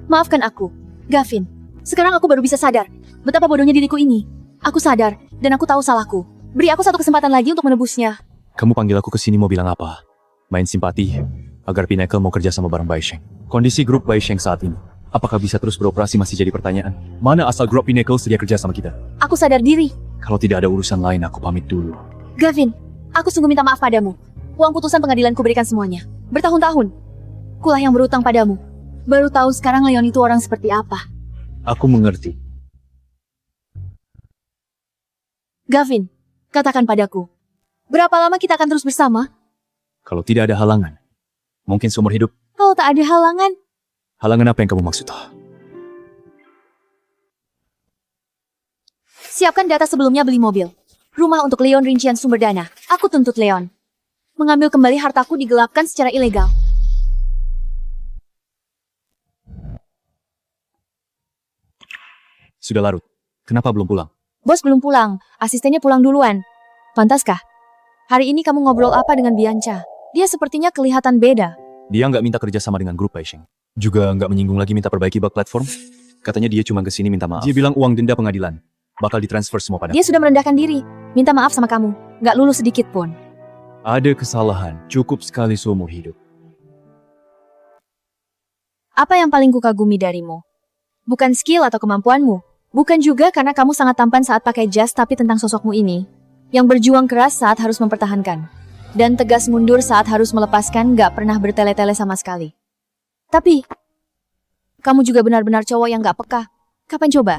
Maafkan aku, Gavin. Sekarang aku baru bisa sadar betapa bodohnya diriku ini. Aku sadar dan aku tahu salahku. Beri aku satu kesempatan lagi untuk menebusnya. Kamu panggil aku ke sini mau bilang apa? Main simpati agar Pinnacle mau kerja sama bareng Baisheng. Kondisi grup Baisheng saat ini, apakah bisa terus beroperasi masih jadi pertanyaan. Mana asal grup Pinnacle sedia kerja sama kita? Aku sadar diri. Kalau tidak ada urusan lain, aku pamit dulu. Gavin, aku sungguh minta maaf padamu. Uang putusan pengadilan kuberikan semuanya. Bertahun-tahun. Kulah yang berutang padamu. Baru tahu sekarang Leon itu orang seperti apa. Aku mengerti. Gavin, katakan padaku. Berapa lama kita akan terus bersama? Kalau tidak ada halangan, mungkin seumur hidup. Kalau tak ada halangan, Halangan apa yang kamu maksud? siapkan data sebelumnya beli mobil. Rumah untuk Leon rincian sumber dana. Aku tuntut Leon. Mengambil kembali hartaku digelapkan secara ilegal. Sudah larut. Kenapa belum pulang? Bos belum pulang. Asistennya pulang duluan. Pantaskah? Hari ini kamu ngobrol apa dengan Bianca? Dia sepertinya kelihatan beda. Dia nggak minta kerja sama dengan grup Baisheng. Juga nggak menyinggung lagi minta perbaiki bug platform. Katanya dia cuma kesini minta maaf. Dia bilang uang denda pengadilan bakal ditransfer semua pada. Dia sudah merendahkan diri. Minta maaf sama kamu. Nggak lulus sedikit pun. Ada kesalahan, cukup sekali seumur hidup. Apa yang paling kukagumi darimu? Bukan skill atau kemampuanmu. Bukan juga karena kamu sangat tampan saat pakai jas, tapi tentang sosokmu ini. Yang berjuang keras saat harus mempertahankan. Dan tegas mundur saat harus melepaskan, gak pernah bertele-tele sama sekali. Tapi, kamu juga benar-benar cowok yang gak peka. Kapan coba?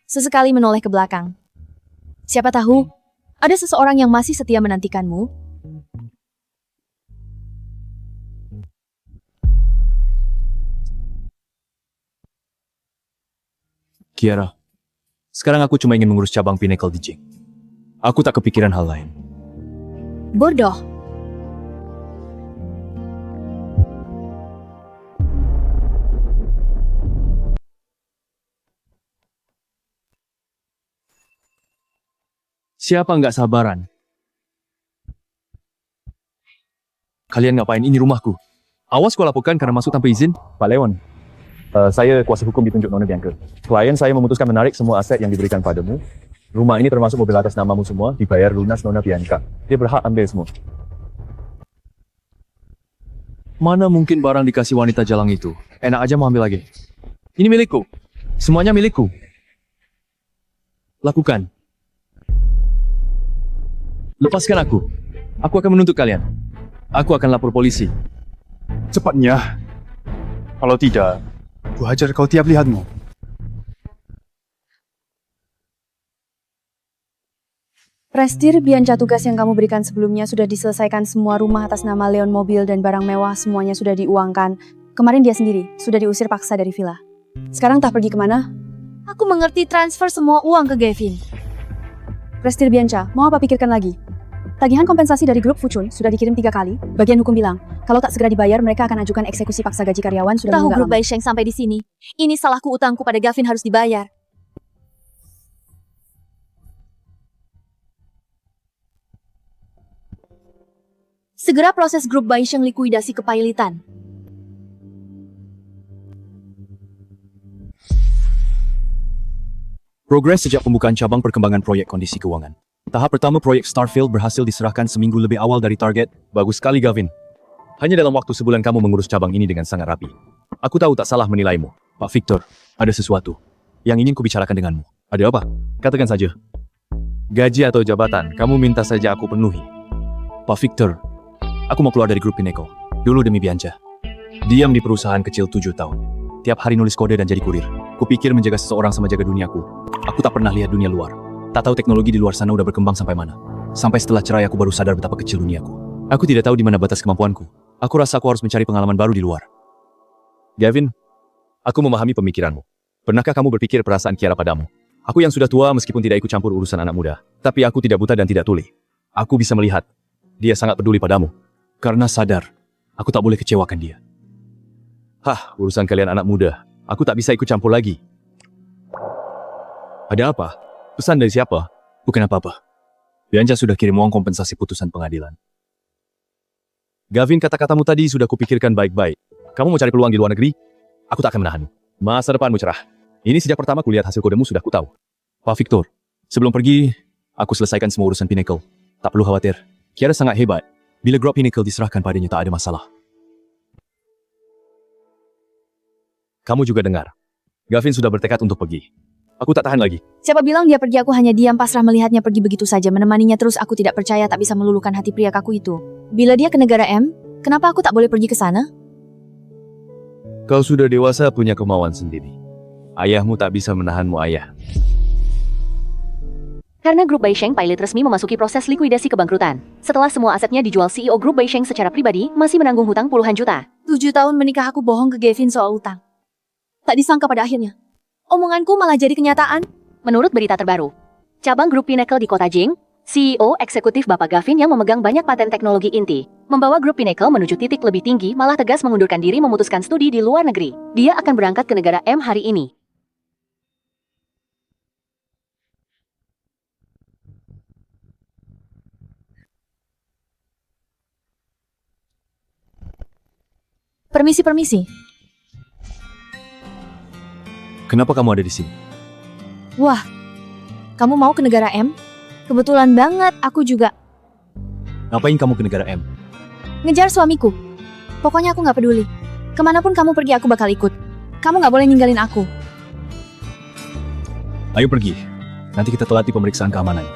Sesekali menoleh ke belakang. Siapa tahu, ada seseorang yang masih setia menantikanmu. Kiara, sekarang aku cuma ingin mengurus cabang Pinnacle di Jing. Aku tak kepikiran hal lain. Bodoh. Siapa nggak sabaran? Kalian ngapain? Ini rumahku. Awas kau laporkan karena masuk tanpa izin. Pak Leon, saya kuasa hukum ditunjuk Nona Bianca. Klien saya memutuskan menarik semua aset yang diberikan padamu. Rumah ini termasuk mobil atas namamu semua, dibayar lunas Nona Bianca. Dia berhak ambil semua. Mana mungkin barang dikasih wanita jalang itu? Enak aja mau ambil lagi. Ini milikku. Semuanya milikku. Lakukan. Lepaskan aku. Aku akan menuntut kalian. Aku akan lapor polisi. Cepatnya. Kalau tidak, ku hajar kau tiap lihatmu. Presdir, Bianca, tugas yang kamu berikan sebelumnya sudah diselesaikan. Semua rumah atas nama Leon, mobil dan barang mewah semuanya sudah diuangkan. Kemarin dia sendiri sudah diusir paksa dari villa. Sekarang tak pergi kemana? Aku mengerti transfer semua uang ke Gavin. Presdir, Bianca, mau apa pikirkan lagi? Tagihan kompensasi dari grup Fuchun sudah dikirim 3 kali. Bagian hukum bilang, kalau tak segera dibayar, mereka akan ajukan eksekusi paksa gaji karyawan sudah Tahu menunggak grup lama. Baisheng sampai di sini. Ini salahku, utangku pada Gavin harus dibayar. Segera proses grup Baisheng likuidasi kepailitan. Progres sejak pembukaan cabang perkembangan proyek kondisi keuangan. Tahap pertama proyek Starfield berhasil diserahkan seminggu lebih awal dari target. Bagus sekali, Gavin. Hanya dalam waktu sebulan kamu mengurus cabang ini dengan sangat rapi. Aku tahu tak salah menilaimu. Pak Victor, ada sesuatu yang ingin kubicarakan denganmu. Ada apa? Katakan saja. Gaji atau jabatan, kamu minta saja aku penuhi. Pak Victor, aku mau keluar dari grup Pinnacle. Dulu demi Bianca. Diam di perusahaan kecil 7 tahun. Tiap hari nulis kode dan jadi kurir. Kupikir menjaga seseorang sama jaga duniaku. Aku tak pernah lihat dunia luar. Tak tahu teknologi di luar sana udah berkembang sampai mana. Sampai setelah cerai aku baru sadar betapa kecil duniaku. Aku tidak tahu di mana batas kemampuanku. Aku rasa aku harus mencari pengalaman baru di luar. Gavin, aku memahami pemikiranmu. Pernahkah kamu berpikir perasaan Kiara padamu? Aku yang sudah tua meskipun tidak ikut campur urusan anak muda. Tapi aku tidak buta dan tidak tuli. Aku bisa melihat. Dia sangat peduli padamu. Karena sadar, aku tak boleh kecewakan dia. Hah, urusan kalian anak muda. Aku tak bisa ikut campur lagi. Ada apa? Pesan dari siapa? Bukan apa-apa. Bianca sudah kirim uang kompensasi putusan pengadilan. Gavin, kata-katamu tadi sudah kupikirkan baik-baik. Kamu mau cari peluang di luar negeri? Aku tak akan menahanmu. Masa depanmu cerah. Ini sejak pertama kulihat hasil kodemu sudah kutahu. Pak Victor, sebelum pergi, aku selesaikan semua urusan Pinnacle. Tak perlu khawatir. Kiara sangat hebat. Bila grup Pinnacle diserahkan padanya tak ada masalah. Kamu juga dengar. Gavin sudah bertekad untuk pergi. Aku tak tahan lagi. Siapa bilang dia pergi? Aku hanya diam pasrah melihatnya pergi begitu saja. Menemaninya terus, aku tidak percaya tak bisa meluluhkan hati pria kaku itu. Bila dia ke negara M, kenapa aku tak boleh pergi ke sana? Kau sudah dewasa punya kemauan sendiri. Ayahmu tak bisa menahanmu, ayah. Karena grup Baisheng Pilot resmi memasuki proses likuidasi kebangkrutan. Setelah semua asetnya dijual, CEO grup Baisheng secara pribadi masih menanggung hutang puluhan juta. 7 tahun menikah aku bohong ke Gavin soal utang. Tak disangka pada akhirnya. Omonganku malah jadi kenyataan. Menurut berita terbaru, cabang grup Pinnacle di kota Jing, CEO eksekutif Bapak Gavin yang memegang banyak paten teknologi inti, membawa grup Pinnacle menuju titik lebih tinggi, malah tegas mengundurkan diri memutuskan studi di luar negeri. Dia akan berangkat ke negara M hari ini. Permisi. Kenapa kamu ada di sini? Wah, kamu mau ke negara M? Kebetulan banget, aku juga. Ngapain kamu ke negara M? Ngejar suamiku. Pokoknya aku gak peduli. Kemanapun kamu pergi, aku bakal ikut. Kamu gak boleh ninggalin aku. Ayo pergi. Nanti kita telat di pemeriksaan keamanan.